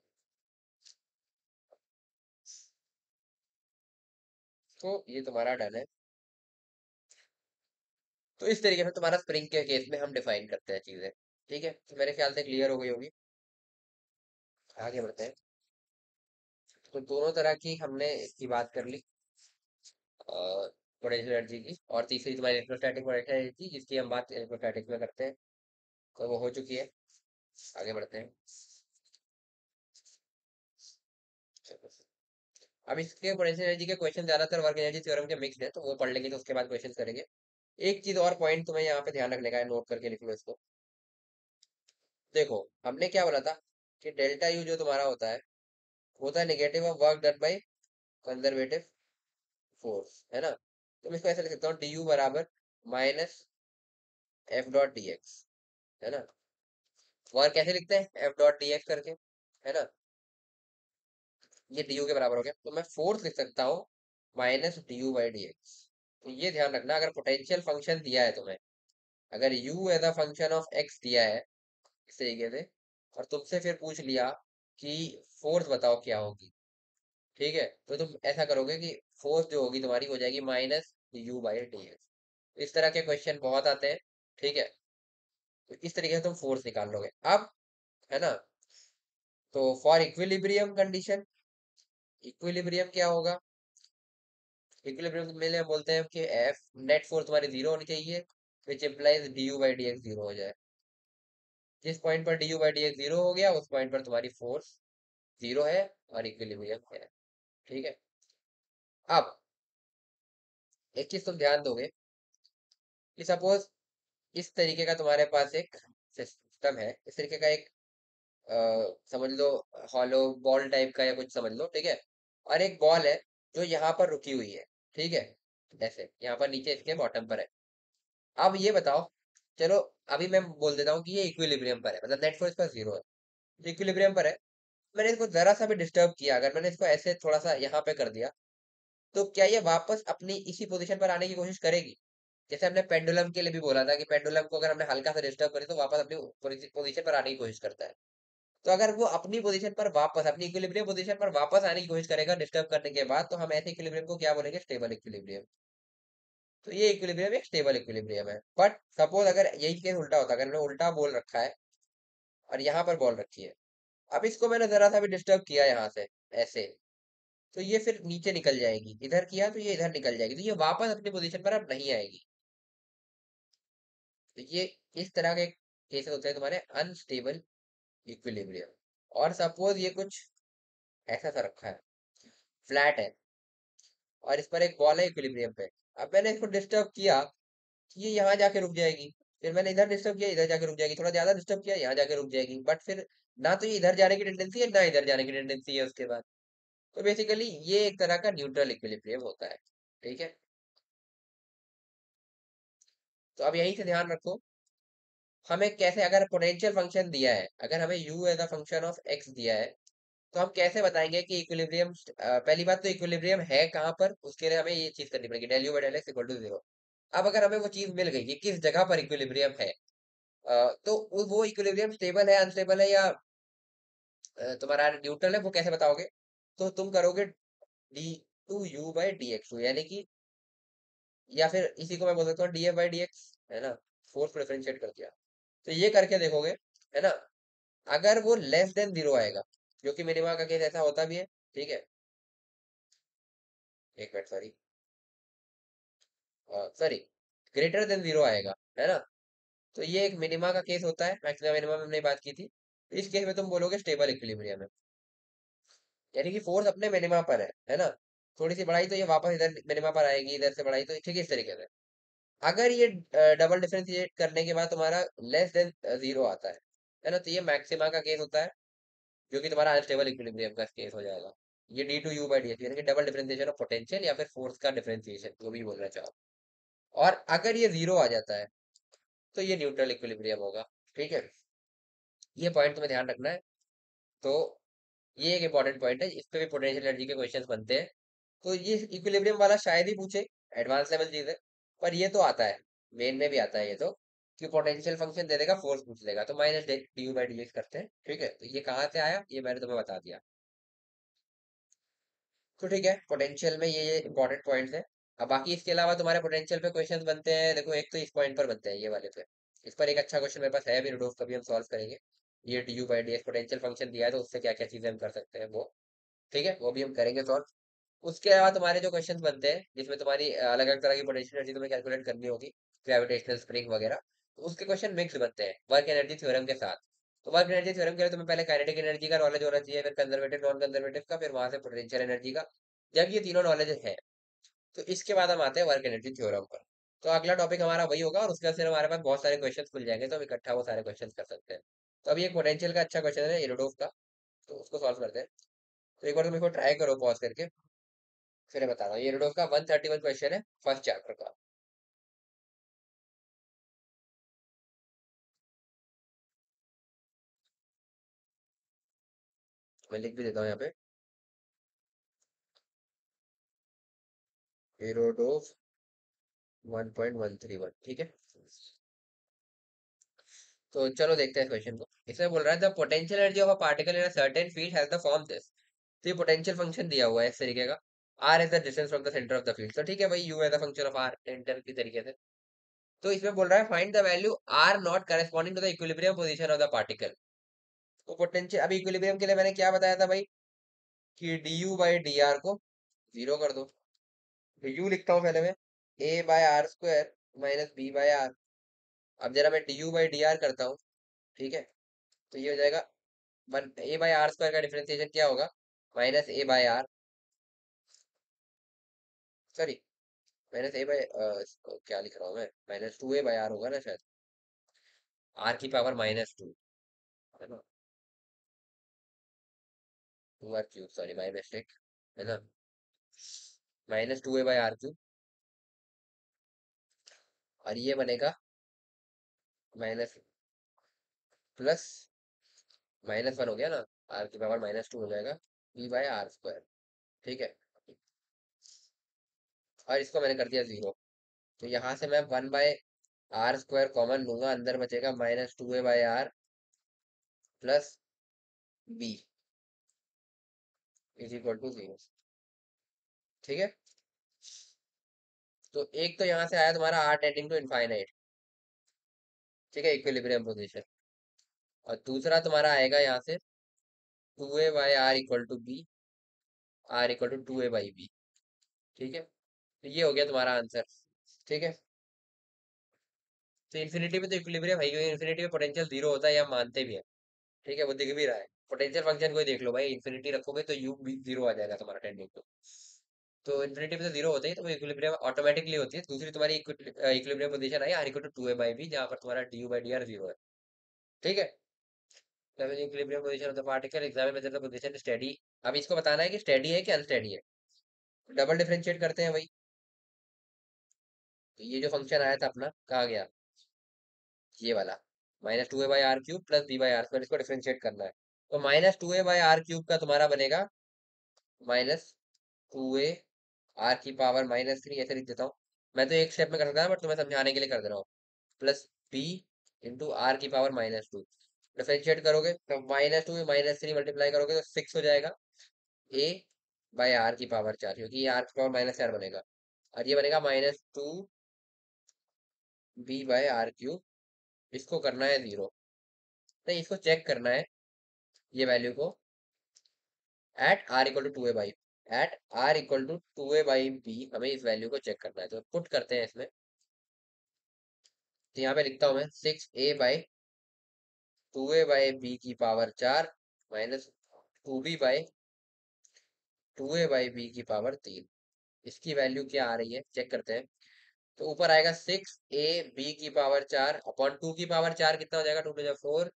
तो ये तुम्हारा डन है। तो इस तरीके से तुम्हारा स्प्रिंग के केस में हम डिफाइन करते हैं चीजें। ठीक है, तो मेरे ख्याल से क्लियर हो गई होगी। आगे बढ़ते हैं। तो दोनों तरह की हमने इसकी बात कर ली, पोटेंशियल एनर्जी की, और तीसरी तुम्हारी इलेक्ट्रोस्टैटिक पोटेंशियल एनर्जी, जिसकी हम बात इलेक्ट्रोस्टैटिक में करते हैं, तो वो हो चुकी है। आगे बढ़ते हैं। अब इसके पोटेंशियल एनर्जी के क्वेश्चन ज्यादातर वर्क एनर्जी थ्योरम के मिक्स है, तो वो पढ़ लेंगे, तो उसके बाद क्वेश्चन करेंगे। एक चीज और पॉइंट तुम्हें यहाँ पे ध्यान रखने का है, नोट करके लिख लो इसको। देखो, हमने क्या बोला था कि डेल्टा यू जो तुम्हारा होता है, वो होता है negative of work done by conservative force, है ना। तो मैं इसको ऐसे लिख सकता हूँ, डी यू बराबर minus F dot D x, है ना। वर्क कैसे लिखते हैं, एफ डॉट डी एक्स करके, है ना। ये डी यू के बराबर हो गया, तो मैं फोर्स लिख सकता हूँ minus d U by D x. तो ये ध्यान रखना, अगर पोटेंशियल फंक्शन दिया है तुम्हें, अगर u as a function of x दिया है इस तरीके से, और तुमसे फिर पूछ लिया कि फोर्स बताओ क्या होगी, ठीक है, तो तुम ऐसा करोगे कि फोर्स जो होगी तुम्हारी हो जाएगी minus you by D x. इस तरह के क्वेश्चन बहुत आते हैं, ठीक है। तो इस तरीके से तुम फोर्स निकाल लोगे अब, है ना। तो फॉर इक्विलिब्रियम कंडीशन, इक्विलिब्रियम क्या होगा, इक्विलिब्रियम में हम बोलते हैं कि एफ नेट फोर्स तुम्हारी जीरो होनी चाहिए, which implies D U by D x zero हो जाए। जिस पॉइंट पर D U by D x zero हो गया, उस पॉइंट पर तुम्हारी फोर्स जीरो है और इक्विलिब्रियम है। ठीक है, अब एक चीज तुम ध्यान दोगे कि सपोज इस तरीके का तुम्हारे पास एक सिस्टम है, इस तरीके का एक समझ लो हॉलो बॉल टाइप का या कुछ समझ लो, ठीक है। और एक बॉल है जो यहाँ पर रुकी हुई है, ठीक है, ऐसे यहाँ पर नीचे इसके बॉटम पर है। अब ये बताओ, चलो अभी मैं बोल देता हूँ कि ये इक्विलिब्रियम पर है, मतलब नेट फोर्स पर जीरो है, तो इक्विलिब्रियम पर है। मैंने इसको जरा सा भी डिस्टर्ब किया, अगर मैंने इसको ऐसे थोड़ा सा यहाँ पे कर दिया, तो क्या ये वापस अपनी इसी पोजीशन पर आने की कोशिश करेगी। जैसे हमने पेंडुलम के लिए भी बोला था कि पेंडुलम को अगर हमने हल्का सा डिस्टर्ब करे तो वापस अपनी पोजीशन पर आने की कोशिश करता है। तो अगर वो अपनी पोजीशन पर वापस, अपनी इक्विलिब्रियम पोजीशन पर वापस आने की कोशिश करेगा डिस्टर्ब करने के बाद, तो हम ऐसे इक्विलिब्रियम को क्या बोलेंगे, स्टेबल इक्विलिब्रियम। तो ये इक्विलिब्रियम एक स्टेबल इक्विलिब्रियम है। बट सपोज अगर यही केस उल्टा होता, अगर मैंने उल्टा बोल रखा है और यहाँ पर बॉल रखी है, अब इसको मैंने जरा सा भी डिस्टर्ब किया यहाँ से ऐसे, तो ये फिर नीचे निकल जाएगी, इधर किया तो ये इधर निकल जाएगी, तो ये वापस अपनी पोजीशन पर अब नहीं आएगी। तो ये इस तरह के केसेस होते हैं तुम्हारे अनस्टेबल इक्विलिब्रियम। और सपोज ये कुछ ऐसा सा रखा है, फ्लैट है, और इस पर एक बॉल है इक्विलिब्रियम पे। अब मैंने इसको डिस्टर्ब किया कि ये यहाँ जाके रुक जाएगी, फिर मैंने इधर डिस्टर्ब किया, इधर जाके रुक जाएगी, थोड़ा ज्यादा डिस्टर्ब किया, यहाँ जाके रुक जाएगी, बट फिर ना तो ये इधर जाने की टेंडेंसी है ना इधर जाने की टेंडेंसी है उसके बाद। तो बेसिकली ये एक तरह का न्यूट्रल इक्विलिब्रियम होता है। ठीक है, तो अब यही से ध्यान रखो, हमें कैसे, अगर पोटेंशियल फंक्शन दिया है, अगर हमें u as a function of x दिया है, तो हम कैसे बताएंगे कि इक्विलिब्रियम, पहली बात तो इक्विलिब्रियम है कहाँ पर, उसके लिए हमें ये चीज करनी पड़ेगी, del U by del X equal to zero. अब अगर हमें वो चीज मिल गई कि किस जगह पर इक्विलिब्रियम है, तो वो इक्विलिब्रियम स्टेबल है, अनस्टेबल है, या तुम्हारा न्यूट्रल है, वो कैसे बताओगे। तो तुम करोगे D two U by D X, यानी कि, या फिर इसी को मैं बोल सकता हूँ D F by D x, है ना, फोर्स को डिफरेंशिएट कर दिया। तो ये करके देखोगे, है ना, अगर वो लेस देन जीरो आएगा, जो कि मिनिमा का केस ऐसा होता भी है, ठीक है, एक minute, sorry, sorry, greater than zero आएगा, है ना, तो ये एक मिनिमा का केस होता है, मैक्सिमम मिनिमम हमने बात की थी। तो इस केस में तुम बोलोगे स्टेबल इक्विलिब्रियम है, यानी कि फोर्स अपने मिनिमा पर है ना, थोड़ी सी बढ़ाई तो ये वापस इधर मिनिमा पर आएगी, इधर से बढ़ाई तो ठीक है, इस तरीके से। अगर ये डबल डिफरेंशिएट करने के बाद तुम्हारा लेस देन जीरो आता है ना, तो ये मैक्सिमा का केस होता है, जो कि तुम्हारा अनस्टेबल इक्विलिब्रियम का केस हो जाएगा। ये D two U by D X, यानी कि डबल डिफरेंशिएशन ऑफ पोटेंशियल या फिर फोर्स का डिफरेंशिएशन, जो भी बोलना चाहो। और अगर ये जीरो आ जाता है, तो ये न्यूट्रल इक्विलिब्रियम होगा। ठीक है, ये पॉइंट तुम्हें ध्यान रखना है। तो ये एक इंपॉर्टेंट पॉइंट है, इस पे भी पोटेंशियल एनर्जी के क्वेश्चंस बनते हैं। तो ये इक्विलिब्रियम वाला शायद ही पूछे, एडवांस लेवल चीज है, पर ये तो आता है, मेन में भी आता है ये तो, कि पोटेंशियल फंक्शन दे देगा, फोर्स पूछ लेगा, तो minus d U by D x करते हैं। ठीक है, तो ये कहाँ से आया ये मैंने तुम्हें बता दिया। तो ठीक है, पोटेंशियल में ये इंपॉर्टेंट पॉइंट्स है। अब बाकी इसके अलावा तुम्हारे पोटेंशियल पे क्वेश्चंस बनते हैं, देखो एक तो इस पॉइंट पर बनते हैं, ये वाले पे। इस पर एक अच्छा क्वेश्चन मेरे पास है भी, रूडोफ कभी हम सॉल्व करेंगे। ये D U by D x potential function दिया है, तो उससे क्या क्या चीजें हम कर सकते हैं वो, ठीक है, वो भी हम करेंगे सॉल्व। उसके अलावा तुम्हारे जो क्वेश्चंस बनते हैं जिसमें तुम्हारी अलग अलग तरह की पोटेंशियल एनर्जी तुम्हें कैलकुलेट करनी होगी, ग्रेविटेशनल स्प्रिंग वगैरह, तो उसके क्वेश्चन मिक्स बनते हैं वर्क एनर्जी थ्योरम के साथ। तो वर्क एनर्जी थ्योरम के लिए तुम्हें पहले काइनेटिक एनर्जी का नॉलेज होना चाहिए, फिर कंजर्वेटिव नॉन कंजर्वेटिव का, फिर वहां से पोटेंशियल एनर्जी का। जब ये तीनों नॉलेज है, तो इसके बाद हम आते हैं वर्क एनर्जी थ्योरम पर। तो अगला टॉपिक हमारा वही होगा, और उसके बाद फिर हमारे पास बहुत सारे क्वेश्चंस खुल जाएंगे, तो हम इकट्ठा वो सारे क्वेश्चंस कर सकते हैं। तो अभी एक पोटेंशियल का अच्छा क्वेश्चन है इरोडोव का, तो उसको सॉल्व करते हैं। तो एक बार तुम इसको ट्राई करो पॉज करके, फिर मैं बता रहा हूँ। ये इरोडोव का 131 क्वेश्चन है, फर्स्ट चैप्टर का। मैं लिख भी देता हूँ यहाँ पे, इरोडोव 1.131, ठीक है। तो चलो देखते हैं क्वेश्चन को। इसमें बोल रहा है the potential energy of a particle in a certain field has the form this. तो ये पोटेंशियल फंक्शन दिया हुआ है इस तरीके का, r is the distance from the centre of the field, तो ठीक है भाई, यू है the function of r centre की तरीके से। तो इसमें बोल रहा है find the value r not corresponding to the equilibrium position of the particle. तो पोटेंशियल, अभी इक्विलिब्रियम के लिए मैंने क्या बताया था भाई, कि d U by D r को जीरो कर दो। तो यू लिखता हूँ पहले मैं, A by are square minus B by R. अब जरा मैं D U by D R करता हूँ, ठीक है, तो ये हो जाएगा one, A by are square का डिफरेंशिएशन क्या होगा, minus A by R, sorry, minus A by, क्या लिख रहा हूँ मैं, minus two A by R होगा ना शायद, आर की पावर माइनस टू, है ना, two r cube, sorry my mistake, है ना, minus two A by r cube. और ये बनेगा माइनस, प्लस, माइनस वन हो गया ना, आर की पावर माइनस टू हो जाएगा, बी बाय आर स्क्वायर, ठीक है। और इसको मैंने कर दिया जीरो, तो यहाँ से मैं one by are square common लूंगा, अंदर बचेगा minus two A by r plus b is equal to zero, ठीक है। तो एक तो यहाँ से आया तुम्हारा आर टेंडिंग टू इनफाइनाइट, ठीक है, इक्विलिब्रियम पोजीशन। और दूसरा तुम्हारा आएगा यहाँ से two A by r equal to b, r equal to two A by b, ठीक है। तो ये हो गया तुम्हारा आंसर, ठीक है। तो इन्फिनिटी में तो इक्विलिब्रियम है, इन्फिनिटी में पोटेंशियल जीरो होता है, या मानते भी है, ठीक है, वो दिख भी रहा है। पोटेंशियल फंक्शन को ही देख लो भाई, इन्फिनिटी रखोगे तो यू भी जीरो आ जाएगा तुम्हारा टेंडिंग टू। तो इन्फिनिटी में तो जीरो होता ही, तो इक्विलिब्रियम ऑटोमेटिकली होती है। दूसरी तुम्हारी equilibrium position I are equal to two A by b, जहाँ पर तुम्हारा d U by D r zero है, ठीक है। तब equilibrium position of the particle exam में द पोजीशन स्टेडी। अब इसको बताना है कि स्टेडी है कि अनस्टेडी है। डबल डिफरेंशिएट करते हैं भाई। तो ये जो फंक्शन आया था अपना, कहाँ गया, ये वाला, minus two A by r cube plus b by are square, इसको डिफरेंशिएट करना है। तो minus two A by r cube का तुम्हारा बनेगा माइनस टू ए आर की पावर माइनस थ्री, ऐसे लिख देता हूँ। मैं तो एक स्टेप में कर सकता हूँ, बट तुम्हें समझाने के लिए कर दे रहा हूँ, प्लस बी इंटू आर की पावर माइनस टू। डिफरेंशिएट करोगे तो minus to minus three multiply करोगे तो सिक्स हो जाएगा, ए बाय आर की पावर चार, क्योंकि ये आर की पावर माइनस चार बनेगा। और ये बनेगा minus two b by r cube. इसको करना है जीरो, नहीं इसको चेक करना है, ये वैल्यू को, at r equal to two A by, at r equal to two A by b हमें इस वैल्यू को चेक करना है। तो पुट करते हैं इसमें, तो यहाँ पे लिखता हूँ मैं six a by two A by b की पावर चार minus two b by two A by b की पावर तीन। इसकी वैल्यू क्या आ रही है चेक करते हैं। तो ऊपर आएगा सिक्स ए बी की पावर चार अपॉन टू की पावर चार, कितना हो जाएगा, टू टू फोर,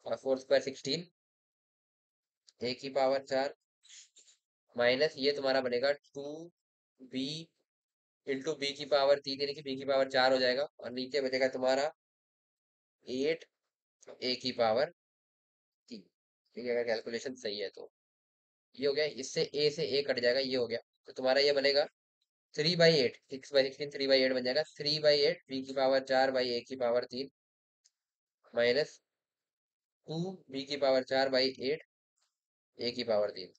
और फोर स्क्वायर सिक्सटीन, ए की पावर चार माइनस ये तुम्हारा बनेगा टू बी इंटू बी की पावर तीन, यानी कि बी की पावर चार हो जाएगा, और नीचे बचेगा तुम्हारा एट ए की पावर तीन, ठीक है, अगर कैलकुलेशन सही है तो ये हो गया, इससे ए से ए कट जाएगा, ये हो गया। तो तुम्हारा ये बनेगा 3/8, 6/16 3/8 बन जाएगा। 3/8 बी की पावर 4 बाई ए की पावर 3 माइनस 2 बी की पावर 4 बाई 8 ए की पावर 3।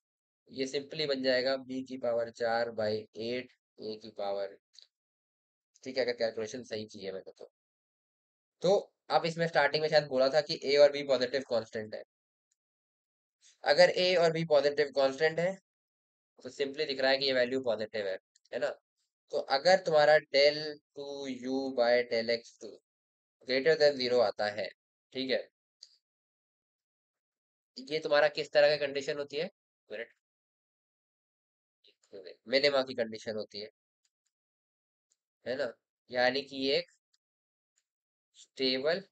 ये सिंपली बन जाएगा बी की पावर 4 बाई 8 ए की पावर। ठीक है, अगर कैलकुलेशन सही की है मैंने तो अब इसमें स्टार्टिंग में शायद बोला था कि ए और बी पॉजिटिव कांस्टेंट है। अगर ए और बी पॉजिटिव कांस्टेंट है तो सिंपली दिख रहा है कि ये वैल्यू पॉजिटिव है ना। तो अगर तुम्हारा del two U by del x two greater than zero आता है, ठीक है, ये तुम्हारा किस तरह की कंडीशन होती है? मिनिमा की कंडीशन होती है ना। यानी कि ये एक स्टेबल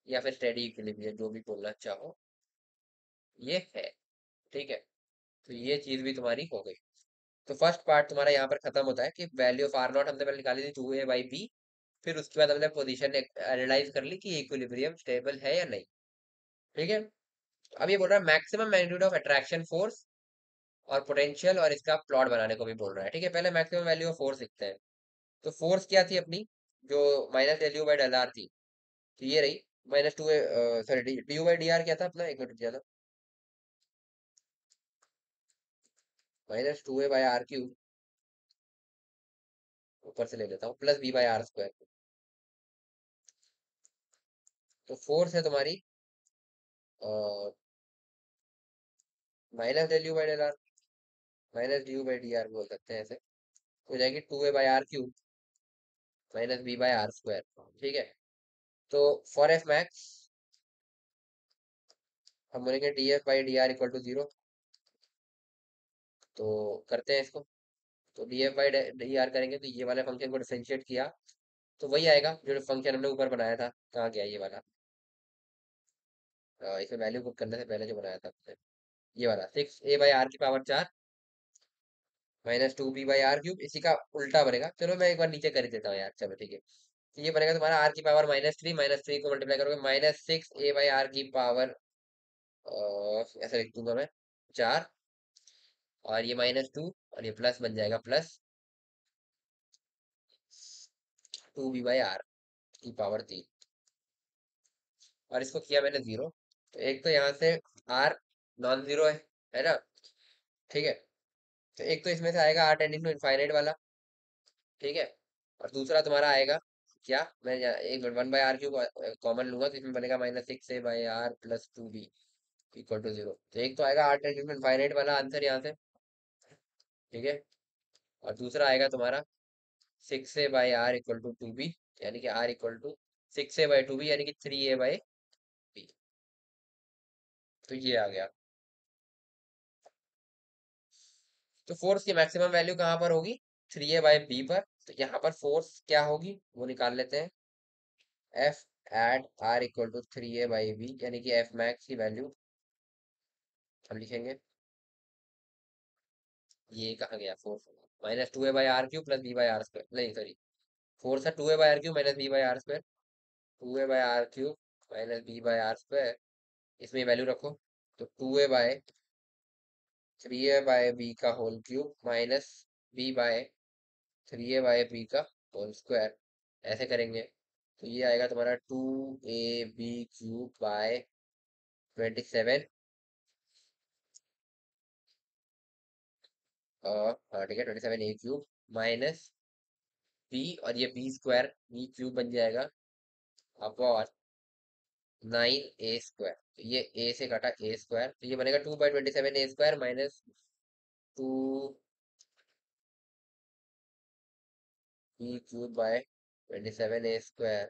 या फिर स्टेडी इक्विलिब्रियम, जो भी बोलना चाहो, ये है। ठीक है, तो ये चीज भी तुम्हारी हो गई। तो फर्स्ट पार्ट तुम्हारा यहाँ पर खत्म होता है कि वैल्यू ऑफ आर नॉट हमने पहले निकाली थी 2a/b। फिर उसके बाद हमने पोजीशन एनालाइज कर ली कि इक्विलिब्रियम स्टेबल है या नहीं। ठीक है, अब ये बोल रहा है maximum magnitude of attraction force और पोटेंशियल, और इसका प्लॉट बनाने को भी बोल रहा है। ठीक है, पहले मैक्सिमम वैल्यू ऑफ फोर्स लिखते हैं। तो फोर्स क्या थी अपनी, जो minus del U by del r थी, तो ये रही minus two sorry d U by D r क्या था अपना, एक मिनट दिया था, minus two A by r cube, ऊपर से ले लेता हूँ, plus b by are square. तो फोर्स है तुम्हारी minus del U by del r, minus d U by D r बोल सकते हैं ऐसे, हो जाएगी 2a/r³ minus B by are square. ठीक है, तो फॉर एफ मैक्स हम बोलेंगे df/dr = 0। तो करते हैं इसको। तो df/dr करेंगे तो ये वाले फंक्शन को डिफरेंशिएट किया तो वही आएगा जो फंक्शन हमने ऊपर बनाया था। कहाँ गया ये वाला, इसमें वैल्यू पुट करने से पहले जो बनाया था हमने, ये वाला 6a/r⁴ -2b/r³। इसी का उल्टा बनेगा, चलो मैं एक बार नीचे कर ही देता हूँ यार, चलो ठीक है। तो ये बनेगा तुम्हारा r⁻³ -3, -3 को मल्टीप्लाई करोगे -6a/r⁻, ऐसा लिख दूंगा मैं 4, और ये -2, और ये प्लस बन जाएगा +2b/r⁻³ और इसको किया मैंने 0। तो एक तो यहाँ से r नॉन जीरो है ना। ठीक है, तो एक तो इसमें से आएगा r टेंडिंग टू इनफाइनाइट वाला। ठीक है, और दूसरा तुम्हारा आएगा क्या, मैं एक 1/r³ कॉमन लूंगा, तो इसमें बनेगा -6a/r+2b = 0। तो एक तो आएगा r टेंडिंग टू इनफाइनाइट वाला आंसर यहाँ से। ठीक है, और दूसरा आएगा तुम्हारा 6a/r = 2b, यानी कि r = 6a/2b, यानी कि 3a/b। तो ये आ गया। तो फोर्स की मैक्सिमम वैल्यू कहाँ पर होगी, 3a/b पर। तो यहाँ पर फोर्स क्या होगी वो निकाल लेते हैं। F at r = 3a/b, यानी कि F मैक्स की वैल्यू हम लिखेंगे, ये कहाँ गया फोर्स, -2a/r³ + b/r², नहीं सॉरी, फोर्स है 2a/r³ - b/r², 2a/r³ - b/r², इसमें वैल्यू रखो। तो 2a/3a/b का होल क्यूब माइनस b/3a/b का होल स्क्वायर, ऐसे करेंगे। तो ये आएगा तुम्हारा 2ab³ / 27, हाँ ठीक है, 27a³ माइनस बी, और ये b² बन जाएगा अपॉन 9a²। तो ये a से काटा a², तो ये बनेगा 2/27a² -2b³ / 27a²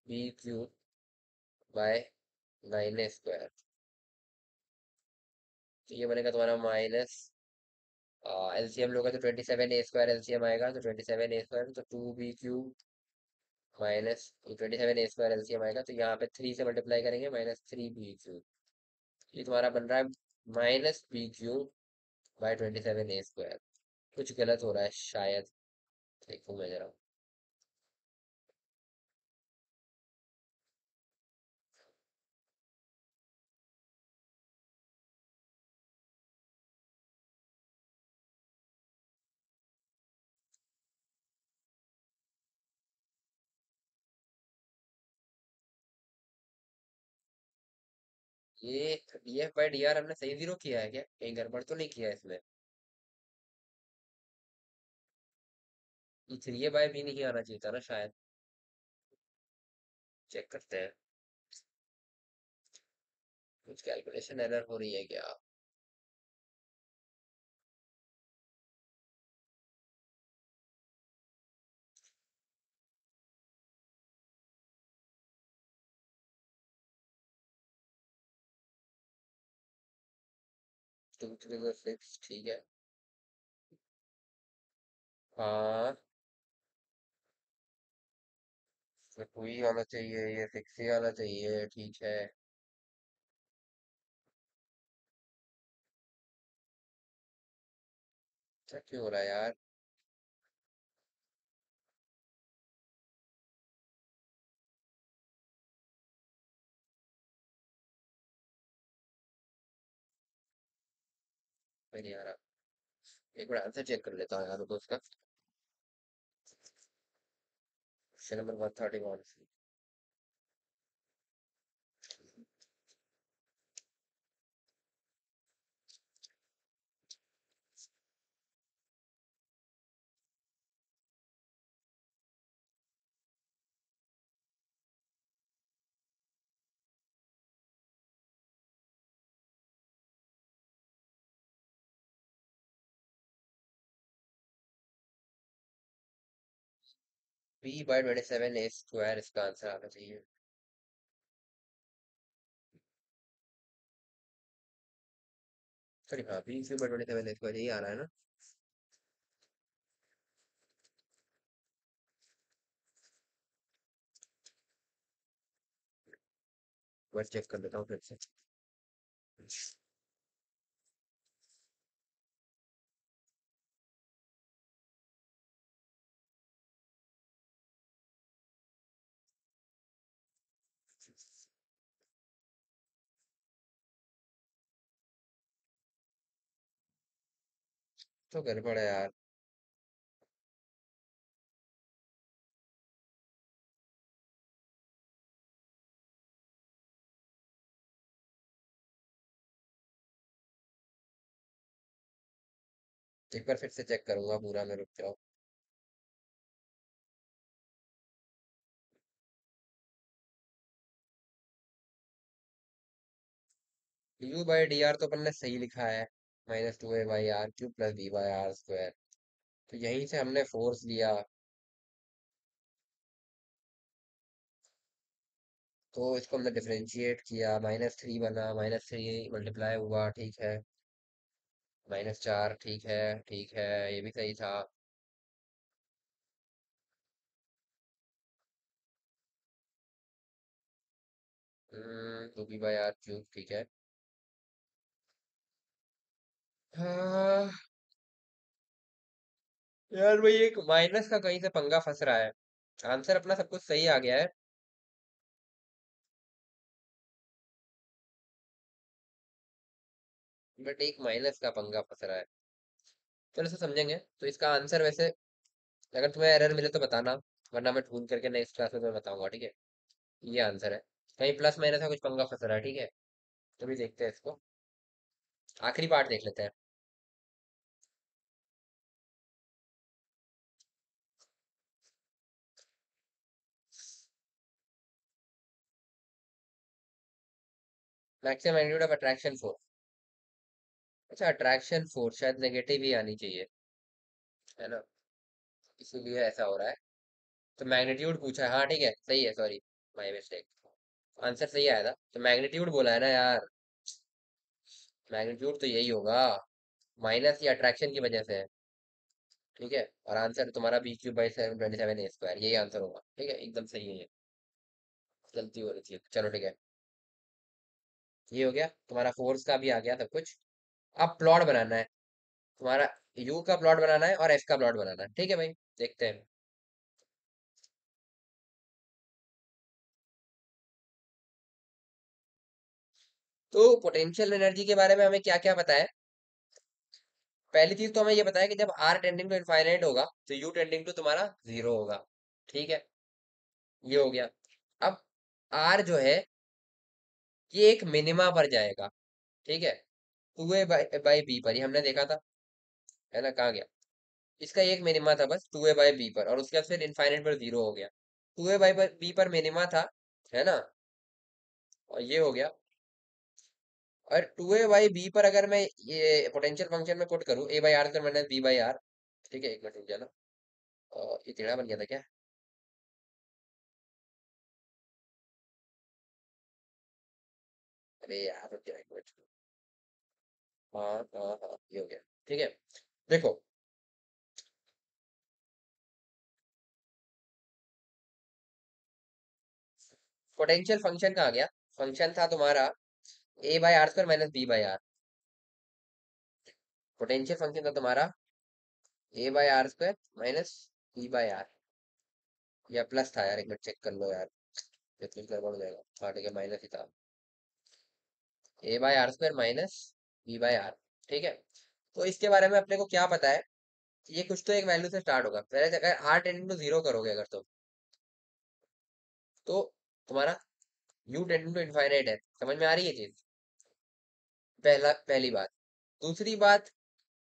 -b³ / 9a²। तो ये बनेगा तुम्हारा माइनस, एलसीएम लोगे तो 27a² एलसीएम आएगा, तो 27a², तो 2b³ माइनस 27a² एलसीएम आएगा, तो यहाँ पे 3 से मल्टीप्लाई करेंगे, -3b³। ये तुम्हारा बन रहा है -b³ / 27a²। कुछ गलत हो रहा है शायद, देखो मैं जरा। ये डीएफ बाई डी आर हमने सही जीरो किया है क्या? कहीं गड़बड़ तो नहीं किया है इसमें? ये थ्री ए बाय बी नहीं आना चाहिए था ना शायद। चेक करते हैं। कुछ कैलकुलेशन एरर हो रही है क्या? टू थ्री सिक्स, ठीक है। हाँ, तो टू ही आना चाहिए, ये सिक्स ही आना चाहिए, ठीक है। क्या क्यों हो रहा है यार? मैं नहीं आ रहा। एक बार आंसर चेक कर लेता हूँ यार, रुको उसका। Question number 131। B by 27 a square इसका आंसर आना चाहिए। सॉरी, हाँ, b cube by 27 a square यही आ रहा है ना? बस चेक कर लेता हूँ फिर से। तो गड़बड़ है यार। एक बार फिर से चेक करूंगा पूरा, में रुक जाओ। यू बाई डी आर तो अपन ने सही लिखा है। Minus two A by r cube plus b by are square. तो यहीं से हमने फोर्स लिया। तो इसको हमने डिफरेंशिएट किया, -3 बना, -3 मल्टीप्लाई हुआ, ठीक है। -4, ठीक है। ठीक है, ये भी सही था। Two b by r cube, ठीक है। हाँ, यार भाई एक माइनस का कहीं से पंगा फंस रहा है। आंसर अपना सब कुछ सही आ गया है। बट एक माइनस का पंगा फंस रहा है। चलो इसे समझेंगे। तो इसका आंसर वैसे, अगर तुम्हें एरर मिले तो बताना, वरना मैं ढूंढ करके नेक्स्ट क्लास में तुम्हें बताऊंगा, ठीक है। ये आंसर है। कहीं प्लस माइनस का कुछ पंगा फंस रहा है, ठीक है। तो भी देखते हैं इसको। आखिरी पार्ट देख लेते हैं। Maximum magnitude of attraction force. अच्छा, अट्रैक्शन फोर्स शायद नेगेटिव ही आनी चाहिए, है ना? इसीलिए ऐसा हो रहा है। तो मैग्नीट्यूड पूछा है, हाँ ठीक है, सही है, सॉरी, माय मिस्टेक। आंसर सही आया था, तो मैग्नीट्यूड बोला है ना यार। मैग्नीट्यूड तो यही होगा। माइनस या अट्रैक्शन की वजह से है। ठीक है। और आंसर तुम्हारा b cube by 727 a square, यही आंसर होगा, ठीक है, एकदम सही है ये। गलती हो रही थी, चलो ठीक है। ये हो गया, तुम्हारा फोर्स का भी आ गया सब कुछ। अब प्लॉट बनाना है तुम्हारा। यू का प्लॉट बनाना है और एफ का प्लॉट बनाना है, ठीक है भाई। देखते हैं। तो पोटेंशियल एनर्जी के बारे में हमें क्या क्या पता है? पहली चीज तो हमें ये पता है कि जब आर टेंडिंग टू इनफाइनाइट होगा तो यू टेंडिंग टू तुम्हारा जीरो होगा। ठीक है, ये हो गया। अब आर जो है, ये एक मिनिमा पर जाएगा, ठीक है, टू ए बाई बी पर, ये हमने देखा था, है ना, कहाँ गया, इसका एक मिनिमा था बस टू ए बाई बी पर, और उसके बाद फिर इनफाइनाइट पर जीरो हो गया, टू ए बाई बी पर मिनिमा था, है ना, और ये हो गया, और टू ए बाई बी पर अगर मैं ये पोटेंशियल फंक्शन में पुट करूँ ए बाई आर कर माइनस बी बाई आर, ठीक है, एक मिनट रुक जाना, ये टेढ़ा बन गया था क्या, अरे यार रुक जाए एक मिनट, हाँ हाँ हाँ ये हो गया, ठीक है, देखो, पोटेंशियल फंक्शन कहाँ गया, फंक्शन था तुम्हारा A by are square minus B by R, potential function था तुम्हारा A by are square minus B by R, या प्लस था यार, एक मिनट चेक कर लो यार, ये कुछ गड़बड़ हो जाएगा, हाँ ठीक है माइनस ही था, A by are square minus B by R, ठीक है, तो इसके बारे में अपने को क्या पता है, ये कुछ तो एक वैल्यू से स्टार्ट होगा, पहले से अगर आर टेंडिंग टू जीरो करोगे अगर तो तुम्हारा यू टेंडिंग टू इनफाइनाइट है, समझ में आ रही है चीज, पहली बात, दूसरी बात,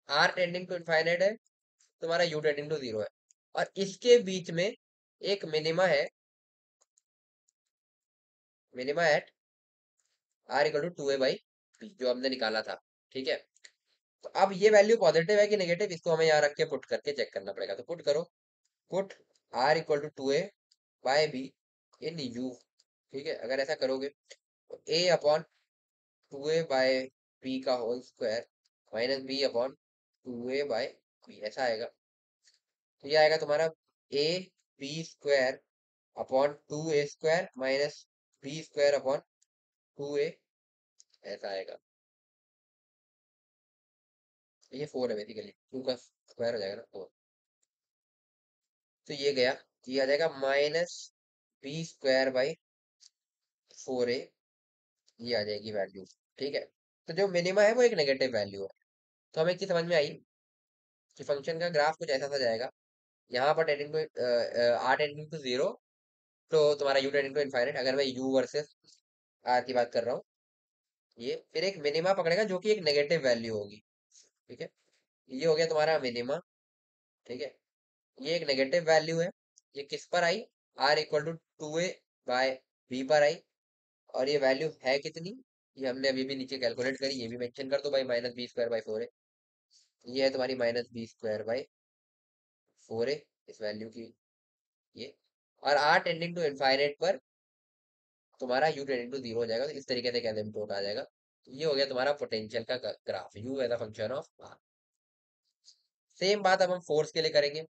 आर टेंडिंग टू इनफाइनाइट है, तुम्हारा यू टेंडिंग टू जीरो है, और इसके बीच में एक मिनिमा है, minima at r equal to two A by b, जो हमने निकाला था, ठीक है, तो अब ये वैल्यू पॉजिटिव है कि नेगेटिव, इसको हमें यहाँ रख के पुट करके चेक करना पड़ेगा, तो पुट करो, put R equal to two A by B in U, ठीक है, अगर ऐसा करोगे तो A upon two A by B का whole square minus B upon two A by B, ऐसा आएगा, तो ये आएगा तुम्हारा A B square upon two A square minus B square upon two A, ऐसा आएगा, ये फोर है बेसिकली, टू का स्क्वायर हो जाएगा ना फोर, तो ये गया, ये आ जाएगा minus B square by four A, ये आ जाएगी वैल्यू, ठीक है, तो जो मिनिमा है वो एक नेगेटिव वैल्यू है, तो हमें एक चीज समझ में आई कि फंक्शन का ग्राफ कुछ ऐसा सा जाएगा, यहाँ पर tending to r tending to zero, तो तुम्हारा यू टेंडिंग टू इनफाइनाइट, अगर मैं यू वर्सेस आर की बात कर रहा हूँ, ये फिर एक मिनिमा पकड़ेगा जो कि एक नेगेटिव वैल्यू होगी, ठीक है, ये हो गया तुम्हारा मिनिमा, ठीक है, ये एक नेगेटिव वैल्यू है, ये किस पर आई, are equal to two A by B पर आई, और ये वैल्यू है कितनी, ये हमने अभी भी नीचे कैलकुलेट करी, ये भी मेंशन कर दो भाई, minus B square by four है, ये है तुम्हारी minus B square by four है, इस वैल्यू की ये, और आर टेंडिंग टू इनफाइनाइट पर तुम्हारा यू टेंडिंग टू जीरो हो जाएगा, तो इस तरीके से एसिम्पटोट आ जाएगा, तो ये हो गया तुम्हारा पोटेंशियल का graph, U as a function of r. Same बात अब हम फोर्स के लिए करेंगे,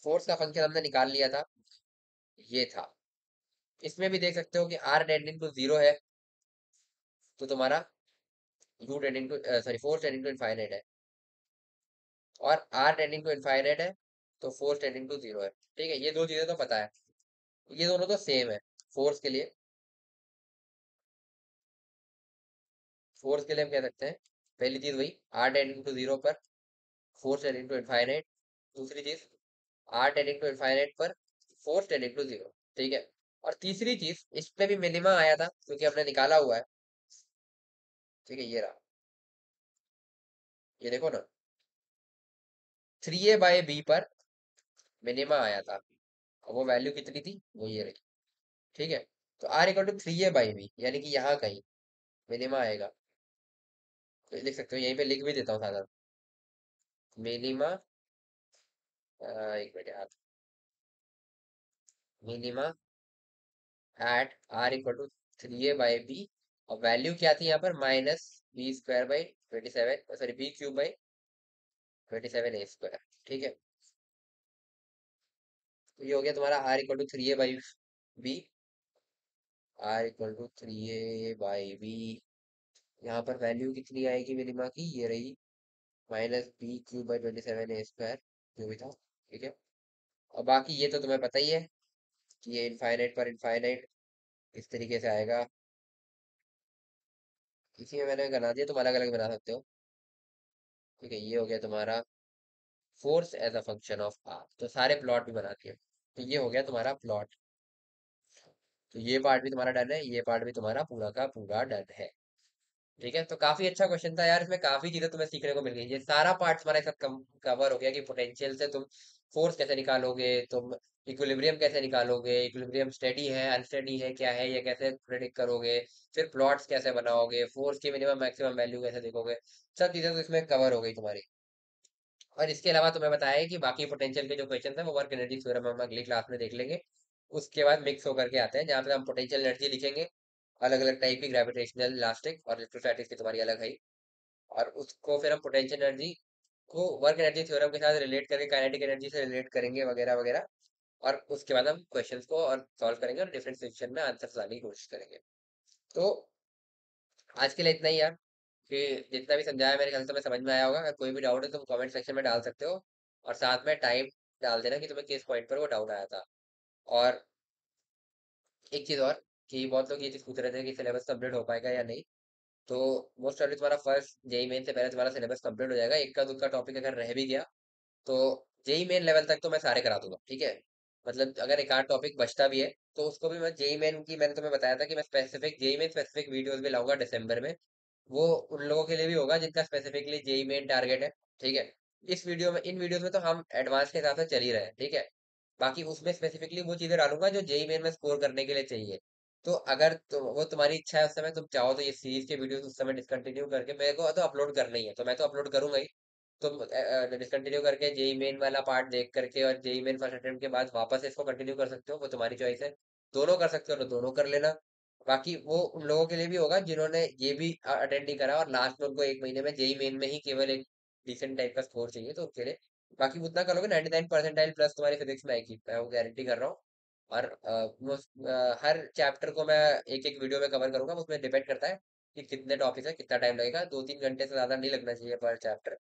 फोर्स का फंक्शन हमने निकाल लिया था, ये था, इसमें भी देख सकते हो कि आर टेंडिंग टू जीरो है, तो तुम्हारा U tending to sorry force tending to infinite है, और आर टेंडिंग टू इनफाइनाइट है, तो फोर्स टेंडिंग टू जीरो है, ठीक है, ये दो चीजें तो पता है, ये दोनों तो सेम है, फोर्स के लिए, फोर्स के लिए हम कह सकते हैं, पहली चीज वही आर टेंडिंग टू जीरो पर फोर्स टेंडिंग टू इनफाइनाइट, दूसरी चीज आर टेंडिंग टू इनफाइनाइट पर फोर्स टेंडिंग टू जीरो, ठीक है, और तीसरी चीज इस पे भी मिनिमा आया था क्योंकि हमने निकाला हुआ है, ठीक है, ये रहा, ये देखो ना, थ्री ए बाई बी पर मिनिमा आया था, और वो वैल्यू कितनी थी, वो ये रही, ठीक है, तो r equal to three a by b, यानी कि यहाँ कहीं मिनिमा आएगा, तो लिख सकते हो, यहीं पे लिख भी देता हूँ सारा, मिनिमा, एक मिनट यार, minima at r equal to three a by b, और वैल्यू क्या थी यहाँ पर, minus B square by twenty seven, sorry b cube by twenty seven a square, ठीक है, तो ये हो गया तुम्हारा r equal to three a by b, r equal to three a by b, यहाँ पर वैल्यू कितनी आएगी मिनिमा की, ये रही minus b cube by twenty seven a square, जो भी था, ठीक है, और बाकी ये तो तुम्हें पता ही है कि ये इनफाइनाइट पर इनफाइनाइट इस तरीके से आएगा, इसी में मैंने बना दिया, तुम अलग अलग बना सकते हो, ठीक है, ये हो गया तुम्हारा force as a function of r, तो सारे प्लॉट भी बना दिए, तो ये हो गया तुम्हारा प्लॉट, तो ये पार्ट भी तुम्हारा डन है, ये पार्ट भी तुम्हारा पूरा का पूरा डन है। ठीक है, तो काफी अच्छा क्वेश्चन था यार, इसमें काफी चीजें तुम्हें सीखने को मिल गई। ये सारा पार्ट तुम्हारे साथ कवर हो गया कि पोटेंशियल से तुम फोर्स कैसे निकालोगे, तुम इक्विलिब्रियम कैसे निकालोगे, इक्विलिब्रियम स्टेडी है अनस्टेडी है क्या है, ये कैसे प्रेडिक्ट करोगे, फिर प्लॉट्स कैसे बनाओगे, फोर्स की मिनिमम मैक्सिमम वैल्यू कैसे देखोगे, सब चीजें तो इसमें कवर हो गई तुम्हारी। और इसके अलावा तुम्हें बताया है कि बाकी पोटेंशियल के जो क्वेश्चन है वो वर्क एनर्जी थ्योरम हम अगली क्लास में देख लेंगे। उसके बाद मिक्स होकर के आते हैं जहाँ पे हम पोटेंशियल एनर्जी लिखेंगे, अलग अलग टाइप की, ग्रेविटेशनल, इलास्टिक और इलेक्ट्रोस्टैटिक्स की तुम्हारी अलग है। और उसको फिर हम पोटेंशियल एनर्जी को वर्क एनर्जी थ्योरम के साथ रिलेट करके काइनेटिक एनर्जी से रिलेट करेंगे वगैरह वगैरह। और उसके बाद हम क्वेश्चंस को और सॉल्व करेंगे और डिफरेंशिएशन में आंसर लाने की कोशिश करेंगे। तो आज के लिए इतना ही यार, कि जितना भी समझाया मेरे ख्याल से तुम्हें समझ में आया होगा। अगर कोई भी डाउट है तो तुम कमेंट सेक्शन में डाल सकते हो, और साथ में टाइम डाल देना कि तुम्हें किस पॉइंट पर वो डाउट आया था। और एक चीज और, कि बहुत लोग ये चीज पूछ रहे थे कि सिलेबस कंप्लीट हो पाएगा या नहीं। तो मोस्ट ऑफ तुम्हारा फर्स्ट जेई मेन से पहले तुम्हारा सिलेबस कंप्लीट हो जाएगा। एक का दूसरा टॉपिक अगर रह भी गया तो जेई मेन लेवल तक तो मैं सारे करा दूंगा, ठीक है। मतलब अगर एक आध टॉपिक बचता भी है तो उसको भी मैं जेई मेन की, मैंने तुम्हें बताया था कि मैं specific JEE Main specific videos भी लाऊंगा दिसंबर में। वो उन लोगों के लिए भी होगा जिनका स्पेसिफिकली जेई मेन टारगेट है, ठीक है। इस वीडियो में, इन वीडियोस में तो हम एडवांस के हिसाब से चल ही रहे हैं, ठीक है। बाकी उसमें स्पेसिफिकली वो चीजें डालूंगा जो जेई मेन में स्कोर करने के लिए चाहिए। तो अगर वो तुम्हारी इच्छा है, उस समय तुम चाहो तो ये सीरीज के वीडियोस उस समय डिसकंटिन्यू करके, मेरे को तो अपलोड करना ही है तो मैं तो अपलोड करूंगा ही। तुम डिसकंटिन्यू करके जेई मेन वाला पार्ट देख करके और जेई मेन फर्स्ट अटेम्प्ट के बाद वापस इसको कंटिन्यू कर सकते हो, वो तुम्हारी चॉइस है। दोनों कर सकते हो तो दोनों कर लेना। बाकी वो उन लोगों के लिए भी होगा जिन्होंने ये भी अटेंड नहीं करा और लास्ट में उनको एक महीने में जेई मेन में ही केवल एक डिसेंट टाइप का स्कोर चाहिए, तो उसके लिए बाकी उतना करोगे 99 परसेंटाइल प्लस तुम्हारी फिजिक्स में आएगी, मैं वो गारंटी कर रहा हूँ। और हर चैप्टर को मैं एक एक वीडियो में कवर करूंगा, उसमें डिपेंड करता है कि कितने टॉपिक है, कितना टाइम लगेगा। 2-3 घंटे से ज्यादा नहीं लगना चाहिए पर चैप्टर।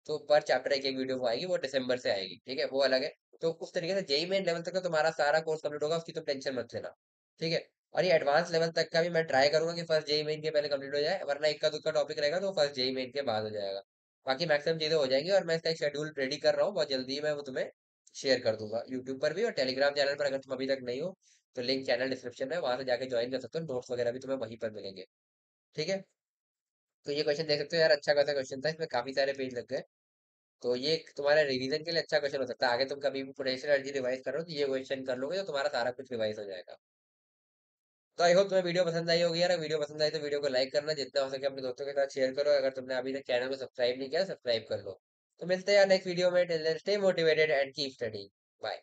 तो पर चैप्टर एक एक वीडियो वो आएगी, वो दिसंबर से आएगी, ठीक है, वो अलग है। तो उस तरीके से जेई मेन लेवल तक का तुम्हारा सारा कोर्स कंप्लीट होगा, उसकी तुम टेंशन मत लेना, ठीक है। और ये एडवांस लेवल तक का भी मैं ट्राई करूंगा कि फर्स्ट जेई मेन के पहले कंप्लीट हो जाए, वरना इक्का दुक्का टॉपिक रहेगा तो फर्स्ट जेई मेन के बाद हो जाएगा। बाकी मैक्सिमम चीजें हो जाएंगी, और मैं इसका एक शेड्यूल रेडी कर रहा हूँ, बहुत जल्दी मैं वो तुम्हें शेयर कर दूंगा यूट्यूब पर भी और टेलीग्राम चैनल पर। अगर तुम अभी तक नहीं हो तो लिंक चैनल डिस्क्रिप्शन में, वहां से जाके ज्वाइन कर सकते हो। नोट्स वगैरह भी तुम्हें वहीं पर मिलेंगे, ठीक है। तो ये क्वेश्चन देख सकते हो यार, अच्छा खासा क्वेश्चन था, इसमें काफी सारे पेज लग गए। तो ये एक तुम्हारे रिवीजन के लिए अच्छा क्वेश्चन हो सकता है। आगे तुम कभी भी पोटेंशियल एनर्जी रिवाइज करो तो ये क्वेश्चन कर लोगे तो तुम्हारा सारा कुछ रिवाइज हो जाएगा। तो आई होप तुम्हें वीडियो पसंद आई होगी यार। वीडियो पसंद आई तो वीडियो को लाइक करना, जितना हो सके अपने दोस्तों के साथ शेयर करो। अगर तुमने अभी तक चैनल को सब्सक्राइब नहीं किया, सब्सक्राइब कर लो। तो मिलते हैं यार नेक्स्ट वीडियो में। Till then stay motivated and keep study. Bye.